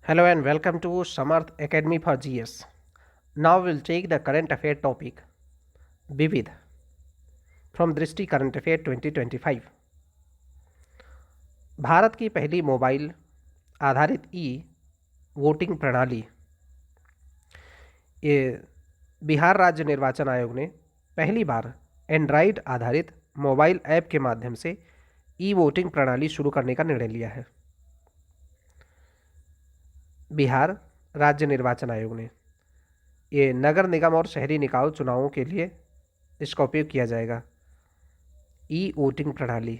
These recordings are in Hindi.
Hello and welcome to Samarth Academy for GS. Now we'll take the current affair topic Vivid from Drishti Current Affair 2025. Bharat की पहली मोबाइल आधारित ई वोटिंग प्रणाली ये बिहार राज्य निर्वाचन आयोग ने पहली बार एंड्रॉयड आधारित मोबाइल ऐप के माध्यम से ई वोटिंग प्रणाली शुरू करने का निर्णय लिया है। बिहार राज्य निर्वाचन आयोग ने ये नगर निगम और शहरी निकाय चुनावों के लिए इसका उपयोग किया जाएगा। ई वोटिंग प्रणाली,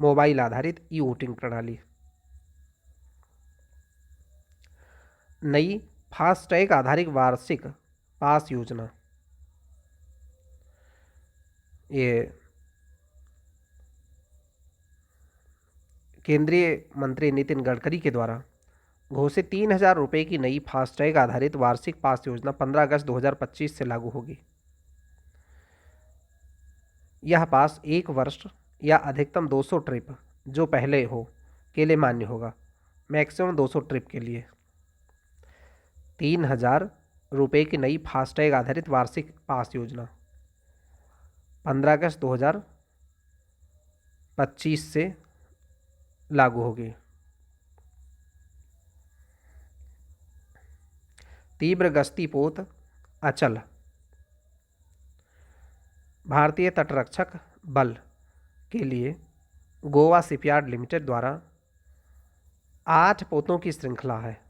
मोबाइल आधारित ई वोटिंग प्रणाली। नई फास्टैग आधारित वार्षिक पास योजना, ये केंद्रीय मंत्री नितिन गडकरी के द्वारा घोषित 3,000 रुपये की नई फास्टैग आधारित वार्षिक पास योजना 15 अगस्त 2025 से लागू होगी। यह पास 1 वर्ष या अधिकतम 200 ट्रिप जो पहले हो के लिए मान्य होगा। मैक्सिमम 200 ट्रिप के लिए 3,000 रुपये की नई फास्टैग आधारित वार्षिक पास योजना 15 अगस्त 2025 से लागू होगी। तीव्र गश्ती पोत अचल, भारतीय तटरक्षक बल के लिए गोवा शिपयार्ड लिमिटेड द्वारा 8 पोतों की श्रृंखला है।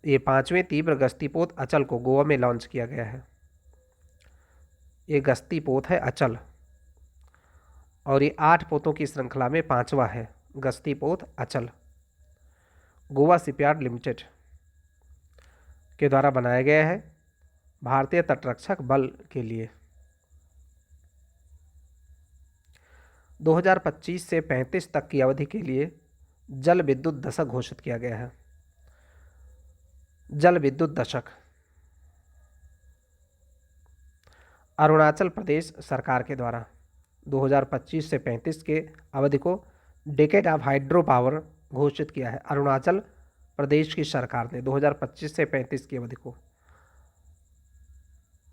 ये 5वें तीव्र गश्ती पोत अचल को गोवा में लॉन्च किया गया है। ये गश्ती पोत है अचल और ये 8 पोतों की श्रृंखला में 5वां है गश्ती पोत अचल। गोवा शिपयार्ड लिमिटेड के द्वारा बनाया गया है भारतीय तटरक्षक बल के लिए। 2025 से 35 तक की अवधि के लिए जल विद्युत दशक घोषित किया गया है। जल विद्युत दशक अरुणाचल प्रदेश सरकार के द्वारा 2025 से 35 के अवधि को डेकेड ऑफ हाइड्रो पावर घोषित किया है। अरुणाचल प्रदेश की सरकार ने 2025 से 35 की अवधि को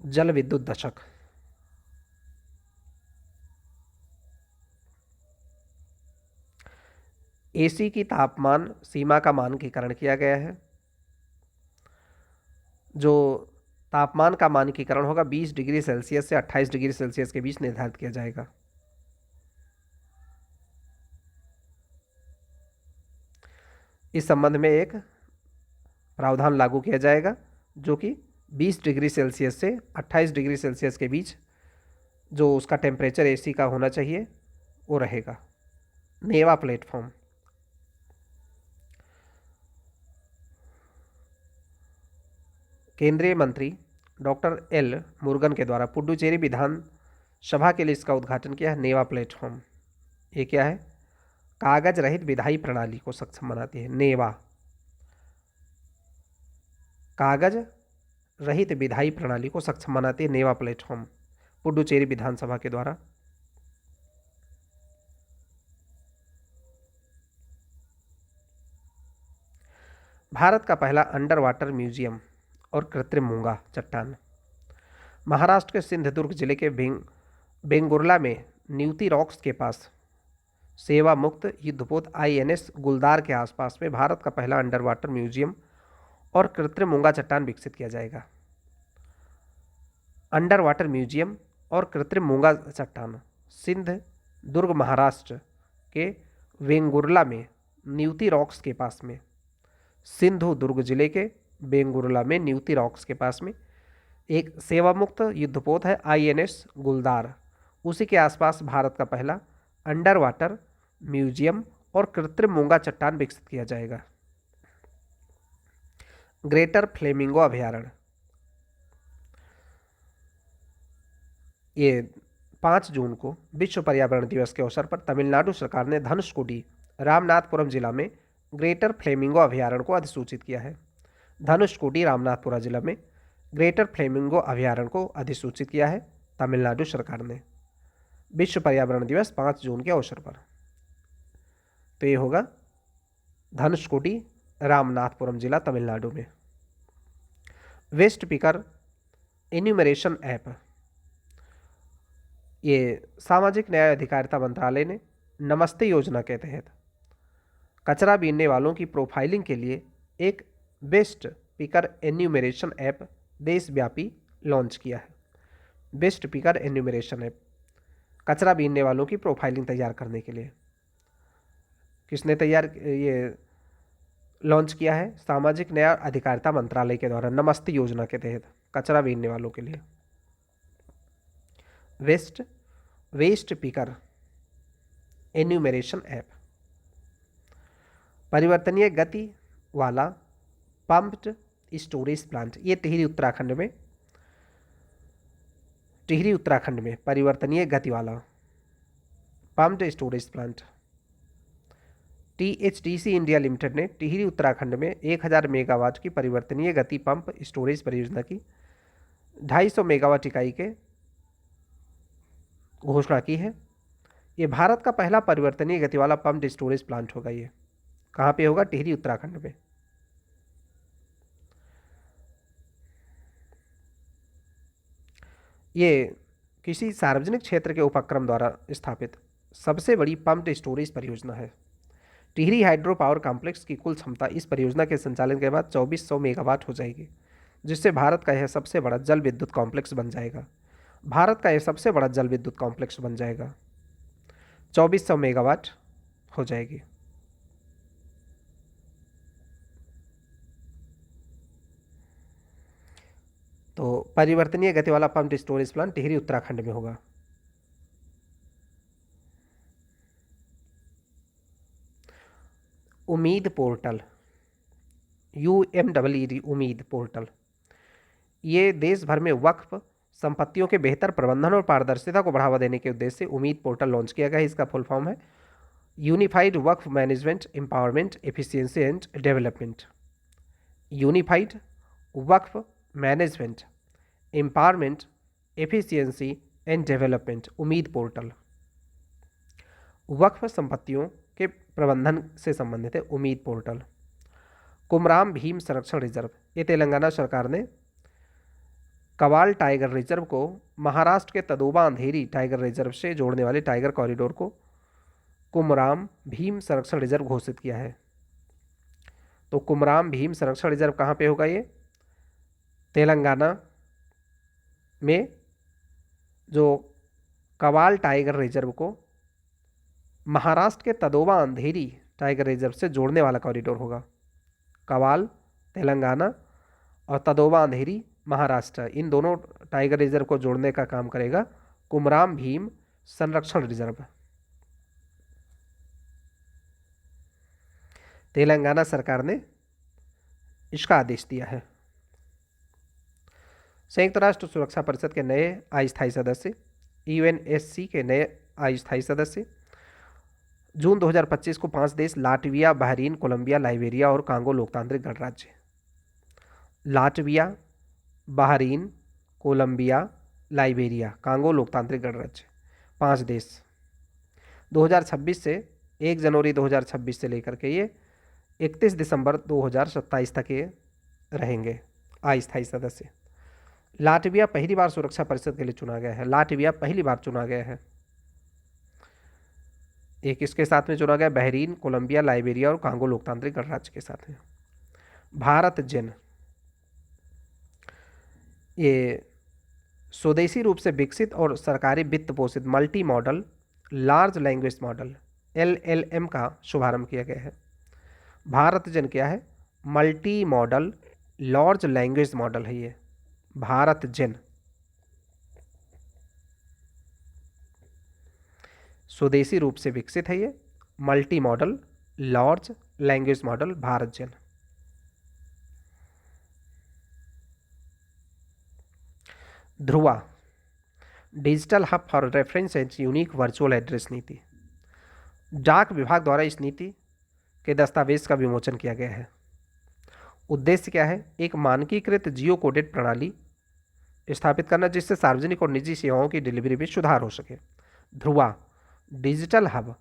जल विद्युत दशक। एसी की तापमान सीमा का मानकीकरण किया गया है। जो तापमान का मानकीकरण होगा 20 डिग्री सेल्सियस से 28 डिग्री सेल्सियस के बीच निर्धारित किया जाएगा। इस संबंध में एक प्रावधान लागू किया जाएगा जो कि 20 डिग्री सेल्सियस से 28 डिग्री सेल्सियस के बीच जो उसका टेम्परेचर एसी का होना चाहिए वो रहेगा। नेवा प्लेटफॉर्म, केंद्रीय मंत्री डॉक्टर एल मुरुगन के द्वारा पुडुचेरी विधानसभा के लिए इसका उद्घाटन किया है। नेवा प्लेटफॉर्म ये क्या है? कागज रहित विधायी प्रणाली को सक्षम बनाती है। नेवा कागज रहित विधायी प्रणाली को सक्षम बनाती है। नेवा प्लेटफॉर्म पुडुचेरी विधानसभा के द्वारा। भारत का पहला अंडर वाटर म्यूजियम और कृत्रिम मूंगा चट्टान महाराष्ट्र के सिंधुदुर्ग जिले के बेंगुर्ला में न्यूती रॉक्स के पास सेवा मुक्त युद्धपोत INS गुलदार के आसपास में भारत का पहला अंडर वाटर म्यूजियम और कृत्रिम मूंगा चट्टान विकसित किया जाएगा। अंडर वाटर म्यूजियम और कृत्रिम मूंगा चट्टान सिंध दुर्ग महाराष्ट्र के वेंगुर्ला में न्यूती रॉक्स के पास में, सिंधु दुर्ग जिले के बेंगुर्ला में न्यूती रॉक्स के पास में एक सेवामुक्त युद्धपोत है INS गुलदार। उसी के आसपास भारत का पहला अंडर वाटर म्यूजियम और कृत्रिम मूंगा चट्टान विकसित किया जाएगा। ग्रेटर फ्लेमिंगो अभयारण्य ये 5 जून को विश्व पर्यावरण दिवस के अवसर पर तमिलनाडु सरकार ने धनुषकोडी रामनाथपुरम जिला में ग्रेटर फ्लेमिंगो अभयारण्य को अधिसूचित किया है। धनुषकोडी रामनाथपुरा जिला में ग्रेटर फ्लेमिंगो अभयारण्य को अधिसूचित किया है तमिलनाडु सरकार ने विश्व पर्यावरण दिवस 5 जून के अवसर पर। तो ये होगा धनुषकोडी रामनाथपुरम जिला तमिलनाडु में। वेस्ट पिकर एन्यूमरेशन ऐप, ये सामाजिक न्याय अधिकारिता मंत्रालय ने नमस्ते योजना के तहत कचरा बीनने वालों की प्रोफाइलिंग के लिए एक वेस्ट पिकर एन्यूमरेशन ऐप देशव्यापी लॉन्च किया है। वेस्ट पिकर एन्यूमरेशन ऐप कचरा बीनने वालों की प्रोफाइलिंग तैयार करने के लिए किसने ये लॉन्च किया है? सामाजिक न्याय अधिकारिता मंत्रालय के द्वारा नमस्ते योजना के तहत कचरा बीनने वालों के लिए वेस्ट पिकर एन्यूमरेशन ऐप। परिवर्तनीय गति वाला पम्प्ड स्टोरेज प्लांट, ये टिहरी उत्तराखंड में परिवर्तनीय गति वाला pumped storage plant THDC India limited ने टिहरी उत्तराखंड में 1000 मेगावाट की परिवर्तनीय गति पंप स्टोरेज परियोजना की 250 मेगावाट इकाई के घोषणा की है। ये भारत का पहला परिवर्तनीय गति वाला पंप्ड स्टोरेज प्लांट होगा। ये कहाँ पे होगा? टिहरी उत्तराखंड में। ये किसी सार्वजनिक क्षेत्र के उपक्रम द्वारा स्थापित सबसे बड़ी पंप्ड स्टोरेज परियोजना है। टिहरी हाइड्रो पावर कॉम्प्लेक्स की कुल क्षमता इस परियोजना के संचालन के बाद 2400 मेगावाट हो जाएगी, जिससे भारत का यह सबसे बड़ा जल विद्युत कॉम्प्लेक्स बन जाएगा। 2400 मेगावाट हो जाएगी। तो परिवर्तनीय गति वाला pumped storage plant Tehri Uttarakhand में होगा। उम्मीद पोर्टल, UMEED उम्मीद पोर्टल, ये देश भर में वक्फ संपत्तियों के बेहतर प्रबंधन और पारदर्शिता को बढ़ावा देने के उद्देश्य से उम्मीद पोर्टल लॉन्च किया गया है। इसका फुल फॉर्म है unified Waqf management empowerment efficiency and development. Unified Waqf management empowerment efficiency and development उम्मीद पोर्टल। वक्फ संपत्तियों के प्रबंधन से संबंधित है उम्मीद पोर्टल। कुमराम भीम संरक्षण रिजर्व, ये तेलंगाना सरकार ने कवाल टाइगर रिजर्व को महाराष्ट्र के तदोबा अंधेरी टाइगर रिजर्व से जोड़ने वाले टाइगर कॉरिडोर को कुमराम भीम संरक्षण रिजर्व घोषित किया है। तो कुमराम भीम संरक्षण रिजर्व कहाँ पे होगा? ये तेलंगाना में जो कवाल टाइगर रिजर्व को महाराष्ट्र के तदोबा अंधेरी टाइगर रिजर्व से जोड़ने वाला कॉरिडोर होगा। कवाल तेलंगाना और तदोबा अंधेरी महाराष्ट्र, इन दोनों टाइगर रिजर्व को जोड़ने का काम करेगा कुमराम भीम संरक्षण रिजर्व। तेलंगाना सरकार ने इसका आदेश दिया है। संयुक्त राष्ट्र सुरक्षा परिषद के नए अस्थायी सदस्य, UNSC के नए अस्थायी सदस्य जून 2025 को 5 देश लाटविया, बहरीन, कोलंबिया, लाइबेरिया और कांगो लोकतांत्रिक गणराज्य। Latvia, Bahrain, Colombia, Liberia, Congo लोकतांत्रिक गणराज्य, 5 देश 2026 से 1 जनवरी 2026 से लेकर के ये 31 दिसंबर 2027 तक ये रहेंगे अस्थायी सदस्य। लाटविया पहली बार सुरक्षा परिषद के लिए चुना गया है। लाटविया पहली बार चुना गया है। एक इसके साथ में चुना गया बहरीन, कोलंबिया, लाइबेरिया और कांगो लोकतांत्रिक गणराज्य के साथ में। भारत जिन, ये स्वदेशी रूप से विकसित और सरकारी वित्त पोषित multi modal large language model LLM का शुभारंभ किया गया है। भारत जन क्या है? Multi modal large language model है ये भारत जन। स्वदेशी रूप से विकसित है ये multi modal large language model BharatGen. Dhruva digital hub for reference and unique virtual address नीति। डाक विभाग द्वारा इस नीति के दस्तावेज का विमोचन किया गया है। उद्देश्य क्या है? एक मानकीकृत जियो कोडेड प्रणाली स्थापित करना जिससे सार्वजनिक और निजी सेवाओं की डिलीवरी में सुधार हो सके। Dhruva digital hub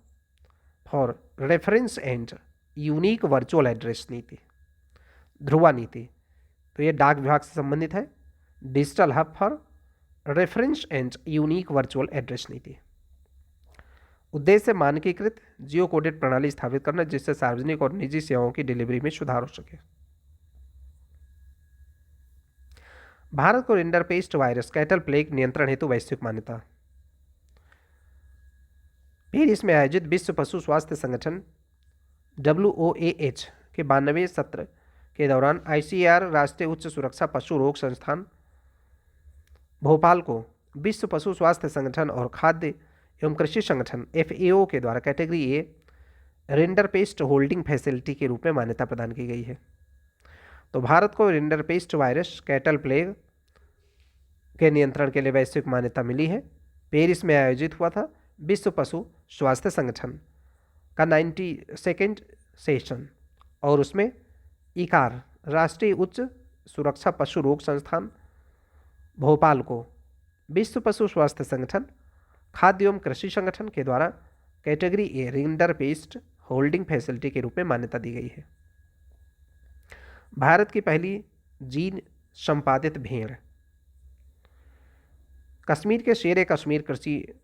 for reference and unique virtual address नीति। ध्रुवा नीति, तो ये डाक विभाग से संबंधित है। Digital hub for reference and unique virtual address नीति। उद्देश्य मानकीकृत जियो कोडेड प्रणाली स्थापित करना जिससे सार्वजनिक और निजी सेवाओं की डिलीवरी में सुधार हो सके। भारत को रिंडरपेस्ट वायरस कैटल प्लेग नियंत्रण हेतु वैश्विक मान्यता। पेरिस में आयोजित विश्व पशु स्वास्थ्य संगठन WOAH के 92वें सत्र के दौरान ICAR राष्ट्रीय उच्च सुरक्षा पशु रोग संस्थान भोपाल को विश्व पशु स्वास्थ्य संगठन और खाद्य एवं कृषि संगठन FAO के द्वारा category A rinderpest holding facility के रूप में मान्यता प्रदान की गई है। तो भारत को रिंडरपेस्ट वायरस कैटल प्लेग के नियंत्रण के लिए वैश्विक मान्यता मिली है। पेरिस में आयोजित हुआ था विश्व पशु स्वास्थ्य संगठन का 92वां सेशन और उसमें ICAR राष्ट्रीय उच्च सुरक्षा पशु रोग संस्थान भोपाल को विश्व पशु स्वास्थ्य संगठन खाद्य एवं कृषि संगठन के द्वारा category A rinderpest holding facility के रूप में मान्यता दी गई है। भारत की पहली जीन संपादित भेड़। कश्मीर के शेर कश्मीर कृषि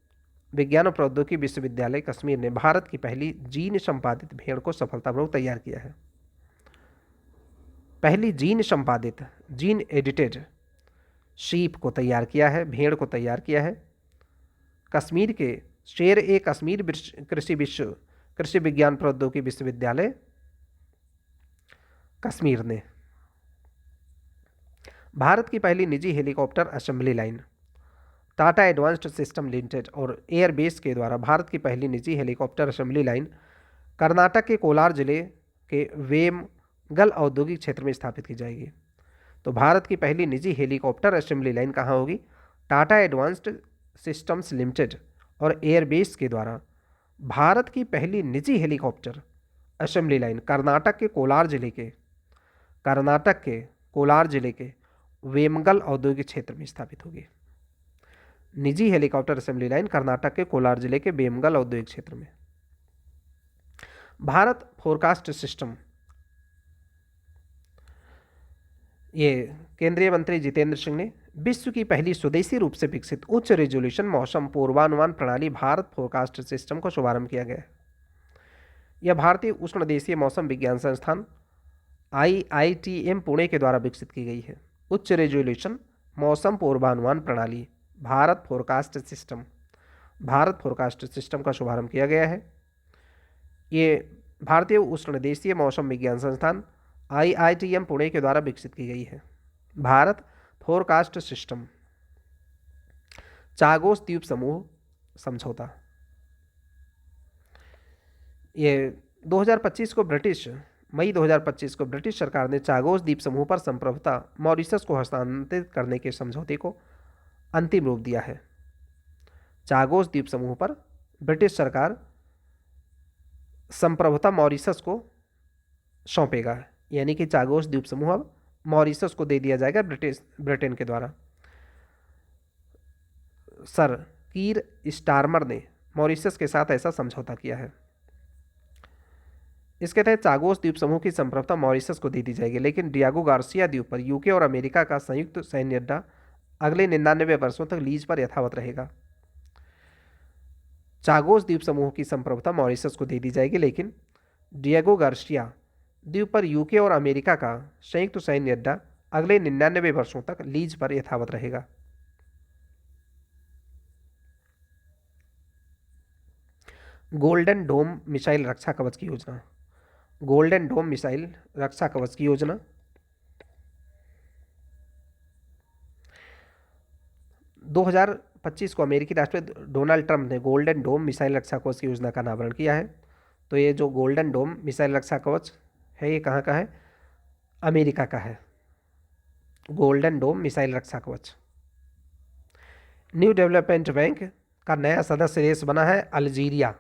विज्ञान और प्रौद्योगिकी विश्वविद्यालय कश्मीर ने भारत की पहली जीन संपादित भेड़ को सफलतापूर्वक तैयार किया है। पहली जीन संपादित जीन एडिटेड शीप को तैयार किया है, भेड़ को तैयार किया है कश्मीर के शेर कश्मीर कृषि विज्ञान प्रौद्योगिकी विश्वविद्यालय कश्मीर ने। भारत की पहली निजी helicopter assembly line. Tata advanced system limited और एयरबेस के द्वारा भारत की पहली निजी हेलीकॉप्टर असेंबली लाइन कर्नाटक के कोलार जिले के वेमगल औद्योगिक क्षेत्र में स्थापित की जाएगी। तो भारत की पहली निजी हेलीकॉप्टर असेंबली लाइन कहाँ होगी? टाटा एडवांस्ड सिस्टम्स लिमिटेड और एयरबेस के द्वारा भारत की पहली निजी हेलीकॉप्टर असेंबली लाइन कर्नाटक के कोलार जिले के वेमगल औद्योगिक क्षेत्र में स्थापित होगी। निजी हेलीकॉप्टर असेंबली लाइन कर्नाटक के कोलार जिले के वेमगल औद्योगिक क्षेत्र में। भारत फोरकास्ट सिस्टम, ये केंद्रीय मंत्री जितेंद्र सिंह ने विश्व की पहली स्वदेशी रूप से विकसित उच्च रेजोल्यूशन मौसम पूर्वानुमान प्रणाली भारत फोरकास्ट सिस्टम को शुभारंभ किया गया है। यह भारतीय उष्णदेशीय मौसम विज्ञान संस्थान IITM पुणे के द्वारा विकसित की गई है। उच्च रेजोल्यूशन मौसम पूर्वानुमान प्रणाली भारत फोरकास्ट सिस्टम का शुभारंभ किया गया है। ये भारतीय उष्णदेशीय मौसम विज्ञान संस्थान IITM पुणे के द्वारा विकसित की गई है। Bharat forecast system. चागोस द्वीप समूह समझौता, ये 2025 को मई 2025 को ब्रिटिश सरकार ने चागोस द्वीप समूह पर संप्रभुता मॉरिशस को हस्तांतरित करने के समझौते को अंतिम रूप दिया है। चागोस द्वीप समूह पर ब्रिटिश सरकार संप्रभुता मॉरिशस को सौंपेगा, यानी कि चागोस द्वीप समूह अब मॉरिशस को दे दिया जाएगा ब्रिटेन के द्वारा। सर कीर स्टारमर ने मॉरिशस के साथ ऐसा समझौता किया है। इसके तहत चागोस द्वीप समूह की संप्रभुता मॉरिशस को दे दी जाएगी, लेकिन डियागो गार्सिया द्वीप पर यूके और अमेरिका का संयुक्त सैन्य अड्डा अगले 99 वर्षों तक लीज पर यथावत रहेगा। चागोस द्वीप समूह की संप्रभुता मॉरिशस को दे दी जाएगी, लेकिन डियागो गार्सिया द्वीप पर यूके और अमेरिका का संयुक्त सैन्य अड्डा अगले 99 वर्षों तक लीज पर यथावत रहेगा। गोल्डन डोम मिसाइल रक्षा कवच की योजना। गोल्डन डोम मिसाइल रक्षा कवच की योजना 2025 को अमेरिकी राष्ट्रपति डोनाल्ड ट्रंप ने गोल्डन डोम मिसाइल रक्षा कवच की योजना का अनावरण किया है। तो ये जो गोल्डन डोम मिसाइल रक्षा कवच है, ये कहाँ का है? अमेरिका का है। गोल्डन डोम मिसाइल रक्षा कवच। न्यू डेवलपमेंट बैंक का नया सदस्य देश बना है अल्जीरिया।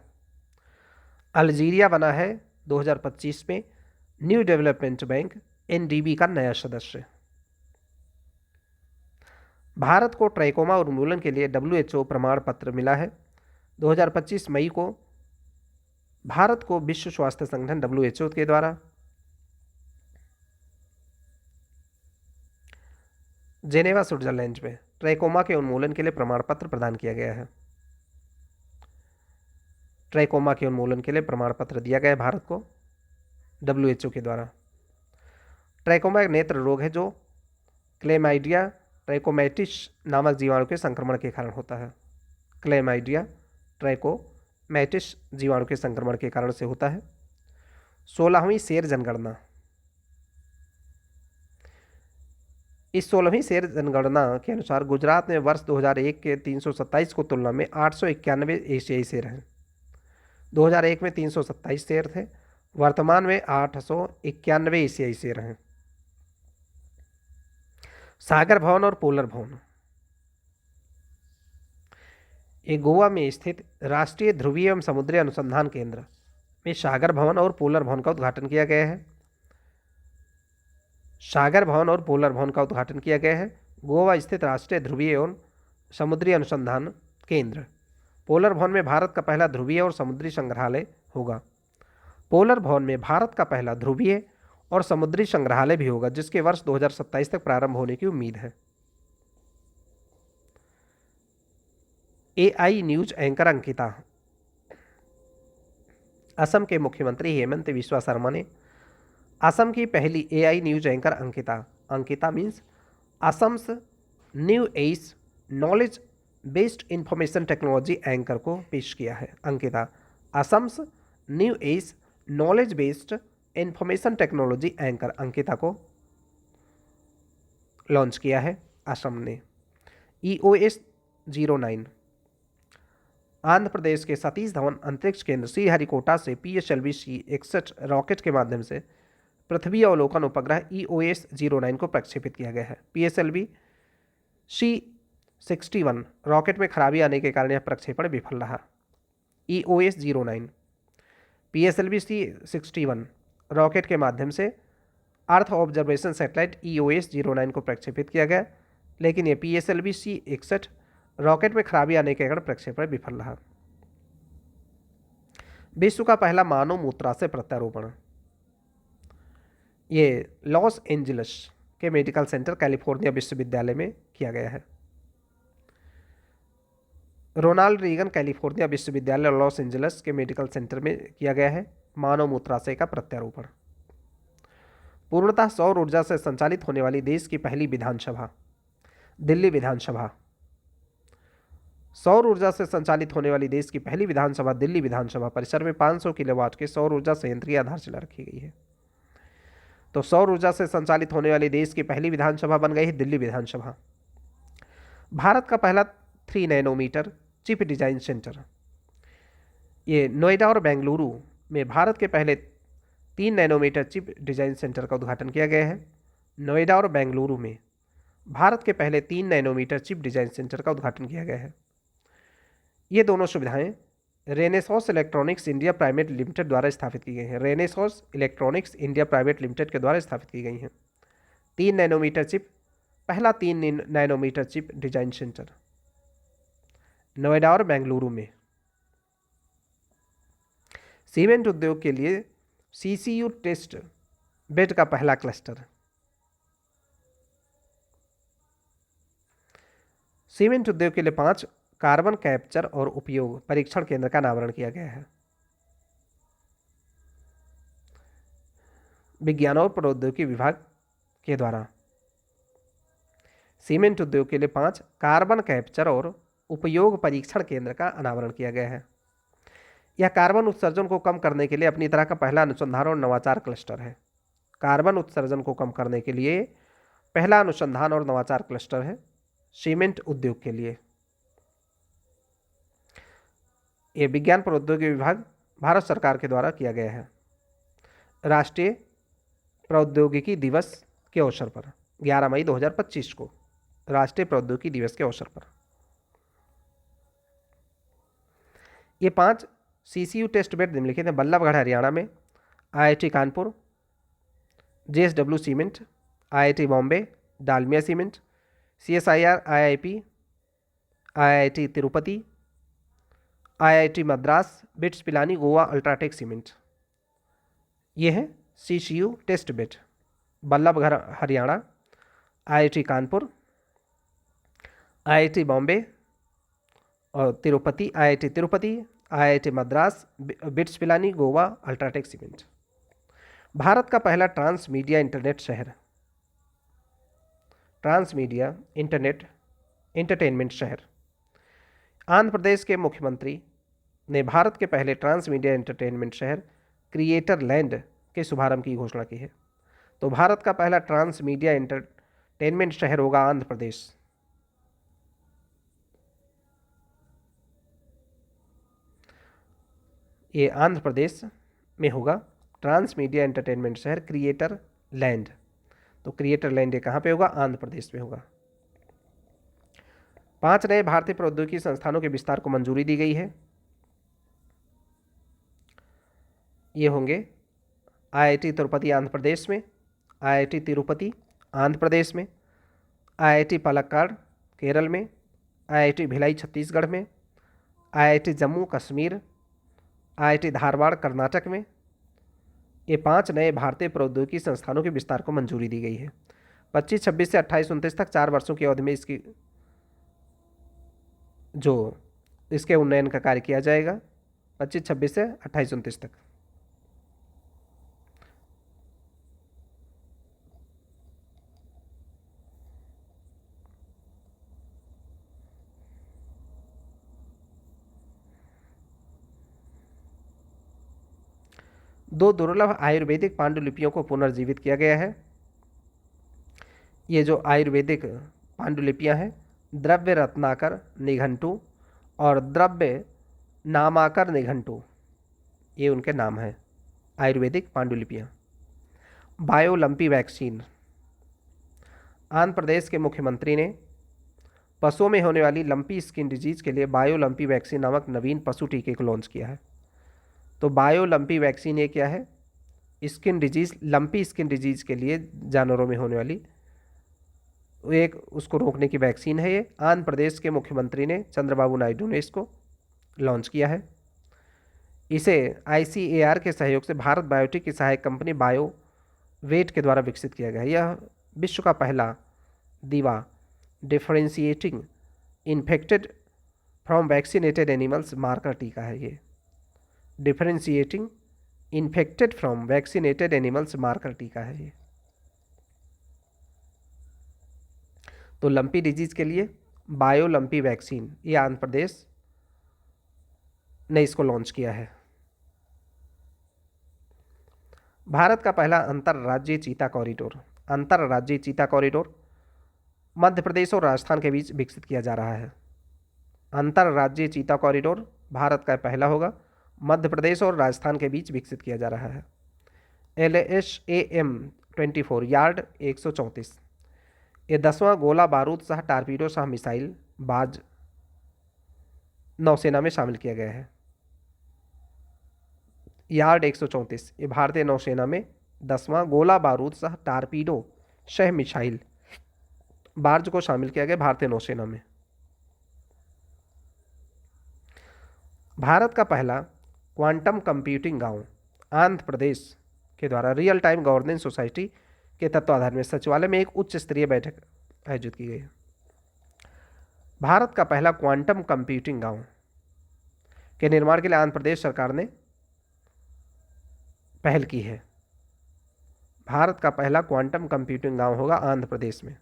अल्जीरिया बना है 2025 में न्यू डेवलपमेंट बैंक NDB का नया सदस्य। भारत को ट्राइकोमा उन्मूलन के लिए WHO प्रमाण पत्र मिला है। 2025 मई को भारत को विश्व स्वास्थ्य संगठन WHO के द्वारा जेनेवा स्विट्जरलैंड में ट्रैकोमा के उन्मूलन के लिए प्रमाण पत्र प्रदान किया गया है। ट्रैकोमा के उन्मूलन के लिए प्रमाण पत्र दिया गया है भारत को WHO के द्वारा। ट्रैकोमा एक नेत्र रोग है जो क्लेमाइडिया ट्रैकोमैटिस नामक जीवाणु के संक्रमण के कारण होता है। क्लेमाइडिया ट्रैकोमैटिस जीवाणु के संक्रमण के कारण से होता है। 16वीं सेर जनगणना। इस 16वीं सेर जनगणना के अनुसार गुजरात में वर्ष 2001 के 327 को तुलना में 891 एशियाई शेर हैं। 2001 में 327 शेर थे, वर्तमान में 891 एशियाई शेर हैं। सागर भवन और पोलर भवन। ये गोवा में स्थित राष्ट्रीय ध्रुवीय एवं समुद्री अनुसंधान केंद्र में सागर भवन और पोलर भवन का उद्घाटन किया गया है। सागर भवन और पोलर भवन का उद्घाटन किया गया है गोवा स्थित राष्ट्रीय ध्रुवीय एवं समुद्री अनुसंधान केंद्र। पोलर भवन में भारत का पहला ध्रुवीय और समुद्री संग्रहालय होगा। पोलर भवन में भारत का पहला ध्रुवीय और समुद्री संग्रहालय भी होगा, जिसके वर्ष 2027 तक प्रारंभ होने की उम्मीद है। AI news anchor Ankita. Assam के मुख्यमंत्री हेमंत बिस्वा शर्मा ने असम की पहली AI news anchor Ankita means Assam's new age knowledge based information technology anchor को पेश किया है। Ankita Assam's new age knowledge based information technology anchor Ankita को लॉन्च किया है असम ने। EOS 09 आंध्र प्रदेश के सतीश धवन अंतरिक्ष केंद्र श्रीहरिकोटा से PSLV-C61 रॉकेट के माध्यम से पृथ्वी अवलोकन उपग्रह EOS 09 को प्रक्षेपित किया गया है। PSLV-C61 रॉकेट में खराबी आने के कारण यह प्रक्षेपण विफल रहा। EOS 09 PSLV-C61 रॉकेट के माध्यम से अर्थ ऑब्जर्वेशन सैटेलाइट EOS 09 को प्रक्षेपित किया गया, लेकिन यह PSLV-C61 रॉकेट में खराबी आने के कारण प्रक्षेपण विफल रहा। विश्व का पहला मानव मूत्राशय प्रत्यारोपण ये लॉस एंजलिस के मेडिकल सेंटर कैलिफोर्निया विश्वविद्यालय में किया गया है। रोनाल्ड रीगन कैलिफोर्निया विश्वविद्यालय लॉस एंजलिस के मेडिकल सेंटर में किया गया है मानव मूत्राशय का प्रत्यारोपण। पूर्णतः सौर ऊर्जा से संचालित होने वाली देश की पहली विधानसभा दिल्ली विधानसभा। सौर ऊर्जा से संचालित होने वाली देश की पहली विधानसभा दिल्ली विधानसभा परिसर में 500 किलोवाट के सौर ऊर्जा संयंत्र की आधारशिला रखी गई है। तो सौर ऊर्जा से संचालित होने वाली देश की पहली विधानसभा बन गई है दिल्ली विधानसभा। भारत का पहला 3 नैनोमीटर चिप डिजाइन सेंटर ये नोएडा और बेंगलुरु में भारत के पहले 3 नैनोमीटर चिप डिजाइन सेंटर का उद्घाटन किया गया है। नोएडा और बेंगलुरु में भारत के पहले 3 नैनोमीटर चिप डिजाइन सेंटर का उद्घाटन किया गया है। ये दोनों सुविधाएं रेनेसॉस इलेक्ट्रॉनिक्स इंडिया प्राइवेट लिमिटेड द्वारा स्थापित की गई हैं। रेनेसॉस इलेक्ट्रॉनिक्स इंडिया प्राइवेट लिमिटेड के द्वारा स्थापित की गई हैं। 3 नैनोमीटर चिप पहला 3 nanometre chip design centre Noida और बेंगलुरु में। सीमेंट उद्योग के लिए CCU टेस्ट बेड का पहला क्लस्टर। सीमेंट उद्योग के लिए 5 कार्बन कैप्चर और उपयोग परीक्षण केंद्र का अनावरण किया गया है। विज्ञान और प्रौद्योगिकी विभाग के द्वारा सीमेंट उद्योग के लिए 5 कार्बन कैप्चर और उपयोग परीक्षण केंद्र का अनावरण किया गया है। यह कार्बन उत्सर्जन को कम करने के लिए अपनी तरह का पहला अनुसंधान और नवाचार क्लस्टर है। कार्बन उत्सर्जन को कम करने के लिए पहला अनुसंधान और नवाचार क्लस्टर है सीमेंट उद्योग के लिए। ये विज्ञान प्रौद्योगिकी विभाग भारत सरकार के द्वारा किया गया है। राष्ट्रीय प्रौद्योगिकी दिवस के अवसर पर 11 मई 2025 को राष्ट्रीय प्रौद्योगिकी दिवस के अवसर पर ये 5 CCU टेस्ट बेड निम्नलिखित हैं। बल्लभगढ़ हरियाणा में IIT Kanpur, JSW cement, IIT Bombay, Dalmia cement, CSIR IIP, IIT Tirupati, IIT Madras, BITS Pilani, Goa UltraTech cement. ये है CCU test bed. Ballabhgarh Haryana, IIT Kanpur, IIT Bombay और Tirupati, IIT Tirupati, IIT Madras, BITS Pilani, Goa, UltraTech cement. Bharat का पहला ट्रांस मीडिया इंटरनेट शहर, ट्रांस मीडिया इंटरनेट इंटरटेनमेंट शहर। आंध्र प्रदेश के मुख्यमंत्री ने भारत के पहले ट्रांस मीडिया एंटरटेनमेंट शहर क्रिएटर लैंड के शुभारंभ की घोषणा की है। तो भारत का पहला ट्रांस मीडिया एंटरटेनमेंट शहर होगा आंध्र प्रदेश। ये आंध्र प्रदेश में होगा ट्रांस मीडिया एंटरटेनमेंट शहर क्रिएटर लैंड। तो क्रिएटर लैंड ये कहाँ पे होगा? आंध्र प्रदेश में होगा। 5 नए भारतीय प्रौद्योगिकी संस्थानों के विस्तार को मंजूरी दी गई है। ये होंगे IIT तिरुपति आंध्र प्रदेश में, IIT तिरुपति आंध्र प्रदेश में, IIT पलक्कड़ केरल में, IIT भिलाई छत्तीसगढ़ में, IIT जम्मू कश्मीर, IIT धारवाड़ कर्नाटक में। ये 5 नए भारतीय प्रौद्योगिकी संस्थानों के विस्तार को मंजूरी दी गई है। 25-26 से 28-29 तक 4 वर्षों की अवधि में इसके उन्नयन का कार्य किया जाएगा। 25-26 से 28-29 तक। दो दुर्लभ आयुर्वेदिक पांडुलिपियों को पुनर्जीवित किया गया है। ये जो आयुर्वेदिक पांडुलिपियां हैं, द्रव्य रत्नाकर निघंटु और द्रव्य नामाकर निघंटु, ये उनके नाम हैं आयुर्वेदिक पांडुलिपियां। बायोलंपी वैक्सीन, आंध्र प्रदेश के मुख्यमंत्री ने पशुओं में होने वाली लंपी स्किन डिजीज के लिए बायोलंपी वैक्सीन नामक नवीन पशु टीके को लॉन्च किया है। तो बायोलंपी वैक्सीन ये क्या है? Skin disease, lumpy skin disease के लिए जानवरों में होने वाली एक उसको रोकने की वैक्सीन है। ये आंध्र प्रदेश के मुख्यमंत्री ने चंद्रबाबू नायडू ने इसको लॉन्च किया है। इसे ICAR के सहयोग से भारत बायोटेक की सहायक कंपनी बायोवेट के द्वारा विकसित किया गया है। यह विश्व का पहला दीवा differentiating infected from vaccinated animals marker टीका है। ये differentiating infected from vaccinated animals marker टीका है ये। तो लंपी डिजीज के लिए बायोलंपी वैक्सीन, ये आंध्र प्रदेश ने इसको लॉन्च किया है। भारत का पहला अंतर्राज्यीय चीता कॉरिडोर, अंतर्राज्यीय चीता कॉरिडोर मध्य प्रदेश और राजस्थान के बीच विकसित किया जा रहा है। अंतर्राज्यीय चीता कॉरिडोर भारत का पहला होगा, मध्य प्रदेश और राजस्थान के बीच विकसित किया जा रहा है। LSAM 24 यार्ड 134, ये 10वां गोला बारूद सह टारपीडो सह मिसाइल बाज नौसेना में शामिल किया गया है। यार्ड 134 ये भारतीय नौसेना में 10वां गोला बारूद सह टारपीडो सह मिसाइल बार्ज को शामिल किया गया भारतीय नौसेना में। भारत का पहला क्वांटम कंप्यूटिंग गांव आंध्र प्रदेश के द्वारा रियल टाइम गवर्नेंस सोसाइटी के तत्वाधान में सचिवालय में एक उच्च स्तरीय बैठक आयोजित की गई। भारत का पहला क्वांटम कंप्यूटिंग गांव के निर्माण के लिए आंध्र प्रदेश सरकार ने पहल की है। भारत का पहला क्वांटम कंप्यूटिंग गांव होगा आंध्र प्रदेश में।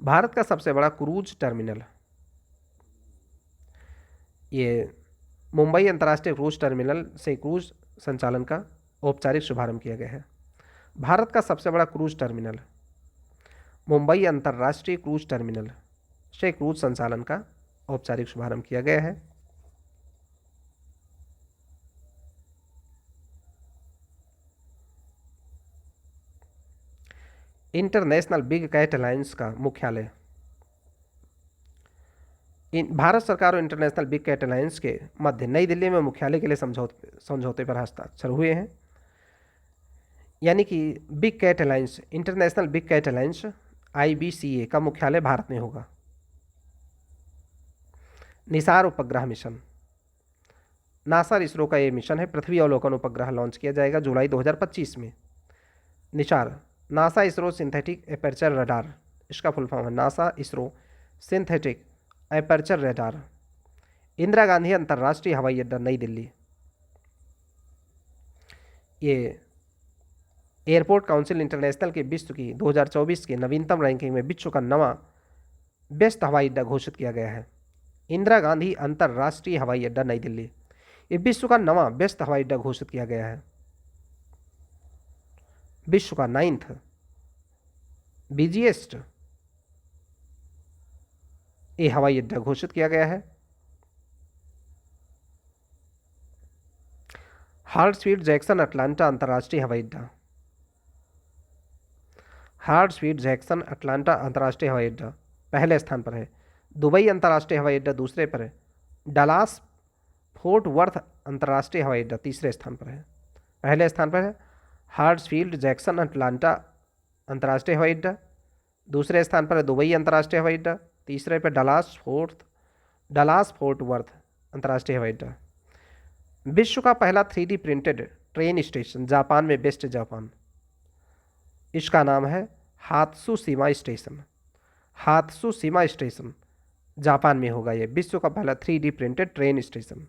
भारत का सबसे बड़ा क्रूज टर्मिनल, ये मुंबई अंतर्राष्ट्रीय क्रूज टर्मिनल से क्रूज संचालन का औपचारिक शुभारंभ किया गया है। भारत का सबसे बड़ा क्रूज टर्मिनल मुंबई अंतर्राष्ट्रीय क्रूज टर्मिनल से क्रूज संचालन का औपचारिक शुभारंभ किया गया है। इंटरनेशनल बिग कैट अलायंस का मुख्यालय भारत सरकार और इंटरनेशनल बिग कैट अलायंस के मध्य नई दिल्ली में मुख्यालय के लिए समझौते पर हस्ताक्षर हुए हैं। यानी कि Big Cat Alliance, International Big Cat Alliance IBCA का मुख्यालय भारत में होगा। निसार उपग्रह मिशन, नासा और इसरो का ये मिशन है। पृथ्वी अवलोकन उपग्रह लॉन्च किया जाएगा जुलाई 2025 में। Nisar NASA ISRO synthetic aperture radar, इसका फुल फॉर्म है NASA ISRO synthetic aperture radar. Indira Gandhi अंतर्राष्ट्रीय हवाई अड्डा नई दिल्ली, ये एयरपोर्ट काउंसिल इंटरनेशनल के विश्व की 2024 के नवीनतम रैंकिंग में विश्व का नवा बेस्ट हवाई अड्डा घोषित किया गया है। इंदिरा गांधी अंतर्राष्ट्रीय हवाई अड्डा नई दिल्ली, ये विश्व का नवा बेस्ट हवाई अड्डा घोषित किया गया है। विश्व का 9th बिजिएस्ट ये हवाई अड्डा घोषित किया गया है। हार्ट्सफील्ड जैक्सन अटलांटा अंतर्राष्ट्रीय हवाई अड्डा, हार्ट्सफील्ड जैक्सन अटलांटा अंतर्राष्ट्रीय हवाई अड्डा पहले स्थान पर है। दुबई अंतर्राष्ट्रीय हवाई अड्डा दूसरे पर है। डलास फोर्ट वर्थ अंतर्राष्ट्रीय हवाई अड्डा तीसरे स्थान पर है। पहले स्थान पर है हार्ट्सफील्ड जैक्सन अटलांटा अंतर्राष्ट्रीय हवाई अड्डा, दूसरे स्थान पर है दुबई अंतर्राष्ट्रीय हवाई अड्डा, तीसरे पर डलास फोर्ट वर्थ अंतर्राष्ट्रीय हवाई अड्डा। विश्व का पहला 3D printed train station Japan में बेस्ट जापान, इसका नाम है हात्सुशिमा स्टेशन। हात्सुशिमा स्टेशन जापान में होगा। ये विश्व का पहला 3D printed train station,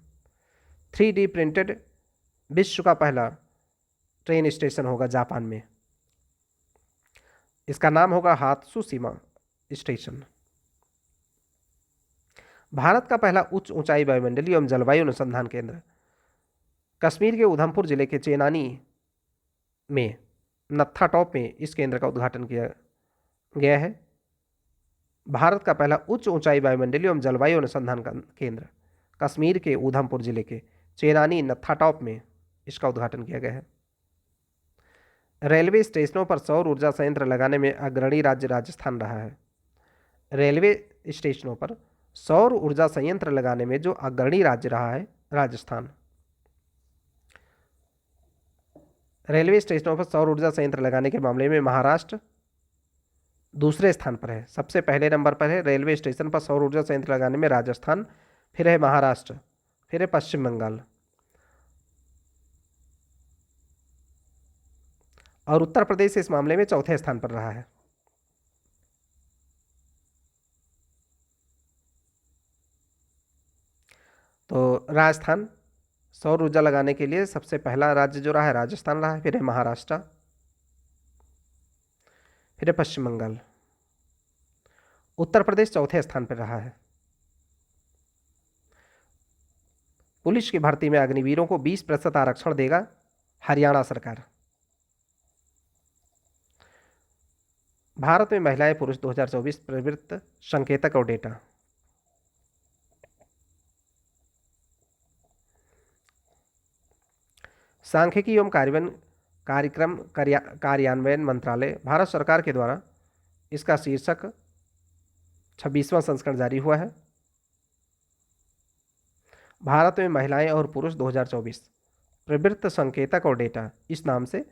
3D printed विश्व का पहला ट्रेन स्टेशन होगा जापान में। इसका नाम होगा हात्सुशिमा स्टेशन। भारत का पहला उच्च ऊंचाई वायुमंडलीय एवं जलवायु अनुसंधान केंद्र कश्मीर के उधमपुर जिले के चेनानी में नत्था टॉप में इस केंद्र का उद्घाटन किया गया है। भारत का पहला उच्च ऊंचाई वायुमंडलीय एवं जलवायु अनुसंधान केंद्र कश्मीर के उधमपुर जिले के चेनानी नत्था टॉप में इसका उद्घाटन किया गया है। रेलवे स्टेशनों पर सौर ऊर्जा संयंत्र लगाने में अग्रणी राज्य राजस्थान रहा है। रेलवे स्टेशनों पर सौर ऊर्जा संयंत्र लगाने में जो अग्रणी राज्य रहा है राजस्थान। रेलवे स्टेशनों पर सौर ऊर्जा संयंत्र लगाने के मामले में महाराष्ट्र दूसरे स्थान पर है। सबसे पहले नंबर पर है रेलवे स्टेशन पर सौर ऊर्जा संयंत्र लगाने में राजस्थान, फिर है महाराष्ट्र, फिर है पश्चिम बंगाल और उत्तर प्रदेश इस मामले में चौथे स्थान पर रहा है। तो राजस्थान सौर ऊर्जा लगाने के लिए सबसे पहला राज्य जो रहा है राजस्थान रहा है, फिर है महाराष्ट्र, फिर है पश्चिम बंगाल, उत्तर प्रदेश चौथे स्थान पर रहा है। पुलिस की भर्ती में अग्निवीरों को 20% आरक्षण देगा हरियाणा सरकार। भारत में महिलाएं पुरुष 2024 प्रवृत्त संकेतक और डेटा। सांख्यिकी एवं कार्यक्रम कार्यान्वयन मंत्रालय भारत सरकार के द्वारा इसका शीर्षक 26वां संस्करण जारी हुआ है। भारत में महिलाएं और पुरुष 2024 प्रवृत्त संकेतक और डेटा इस नाम से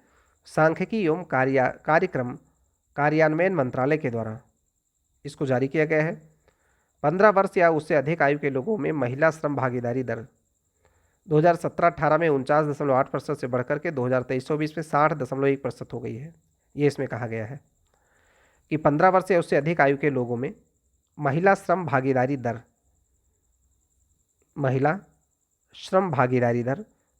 सांख्यिकी एवं कार्यक्रम कार्यान्वयन मंत्रालय के द्वारा इसको जारी किया गया है। 15 वर्ष या उससे अधिक आयु के लोगों में महिला श्रम भागीदारी दर 2017-18 में 49.8% से बढ़कर के 2023-24 में 60.1% हो गई है। ये इसमें कहा गया है कि 15 वर्ष या उससे अधिक आयु के लोगों में महिला श्रम भागीदारी दर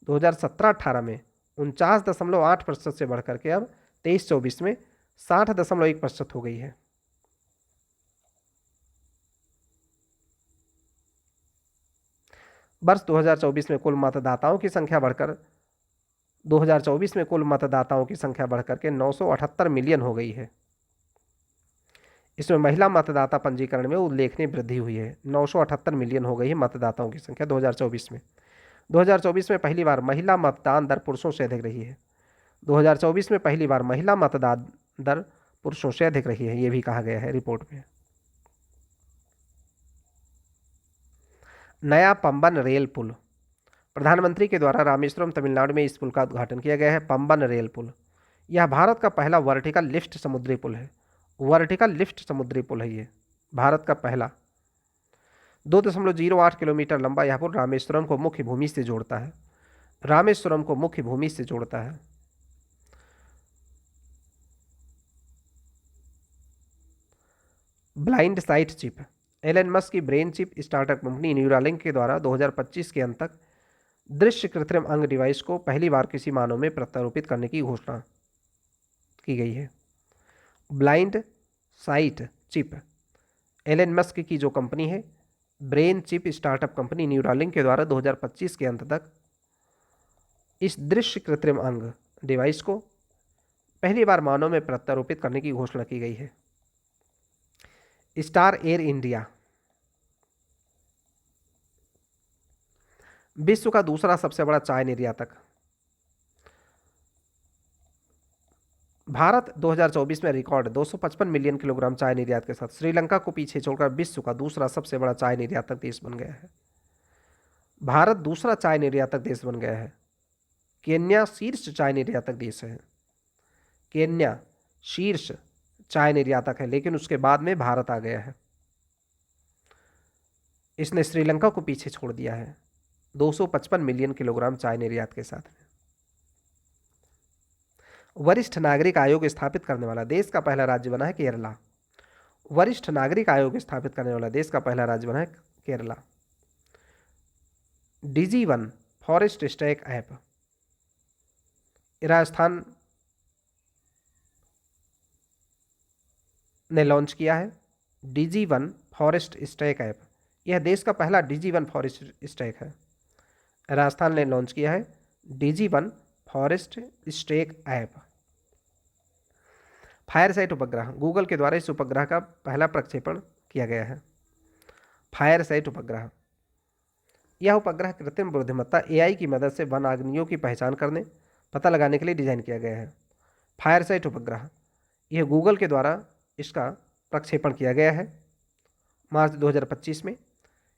2017-18 में 49.8% से बढ़कर के अब 23-24 में 60.1% हो गई है। वर्ष 2024 में कुल मतदाताओं की संख्या बढ़कर 978 मिलियन हो गई है। इसमें महिला मतदाता पंजीकरण में उल्लेखनीय वृद्धि हुई है। 978 मिलियन हो गई है मतदाताओं की संख्या 2024 में। 2024 में पहली बार महिला मतदान दर पुरुषों से अधिक रही है। 2024 में पहली बार महिला मतदान दर पुरुषों से अधिक रही है, ये भी कहा गया है रिपोर्ट में। नया पंबन रेल पुल प्रधानमंत्री के द्वारा रामेश्वरम तमिलनाडु में इस पुल का उद्घाटन किया गया है। पंबन रेल पुल यह भारत का पहला वर्टिकल लिफ्ट समुद्री पुल है। वर्टिकल लिफ्ट समुद्री पुल है ये भारत का पहला। 2.08 किलोमीटर लंबा यह पुल रामेश्वरम को मुख्य भूमि से जोड़ता है। रामेश्वरम को मुख्य भूमि से जोड़ता है। Blind site chip. Elon Musk की brain chip startup company Neuralink के द्वारा 2025 के अंत तक दृश्य कृत्रिम अंग डिवाइस को पहली बार किसी मानव में प्रत्यारोपित करने की घोषणा की गई है। Blind site chip Elon Musk की जो कंपनी है, brain chip startup company Neuralink के द्वारा 2025 के अंत तक इस दृश्य कृत्रिम अंग डिवाइस को पहली बार मानव में प्रत्यारोपित करने की घोषणा की गई है। स्टार एयर इंडिया विश्व का दूसरा सबसे बड़ा चाय निर्यातक। भारत 2024 में रिकॉर्ड 255 मिलियन किलोग्राम चाय निर्यात के साथ श्रीलंका को पीछे छोड़कर विश्व का दूसरा सबसे बड़ा चाय निर्यातक देश बन गया है। भारत दूसरा चाय निर्यातक देश बन गया है। केन्या शीर्ष चाय निर्यातक देश है। केन्या शीर्ष चाय निर्यातक है, लेकिन उसके बाद में भारत आ गया है। इसने श्रीलंका को पीछे छोड़ दिया है 255 मिलियन किलोग्राम चाय निर्यात के साथ। वरिष्ठ नागरिक आयोग स्थापित करने वाला देश का पहला राज्य बना है केरला। वरिष्ठ नागरिक आयोग स्थापित करने वाला देश का पहला राज्य बना है Kerala. DigiOne forest stack app Rajasthan ने लॉन्च किया है। DigiOne फॉरेस्ट स्टैक ऐप, यह देश का पहला DigiOne फॉरेस्ट स्टैक है। राजस्थान ने लॉन्च किया है DigiOne फॉरेस्ट स्टैक ऐप। फायरसाइट उपग्रह, गूगल के द्वारा इस उपग्रह का पहला प्रक्षेपण किया गया है। फायरसाइट उपग्रह, यह उपग्रह कृत्रिम बुद्धिमत्ता AI की मदद से वन अग्नियों की पहचान करने, पता लगाने के लिए डिजाइन किया गया है। फायरसाइट उपग्रह, यह गूगल के द्वारा इसका प्रक्षेपण किया गया है मार्च 2025 में।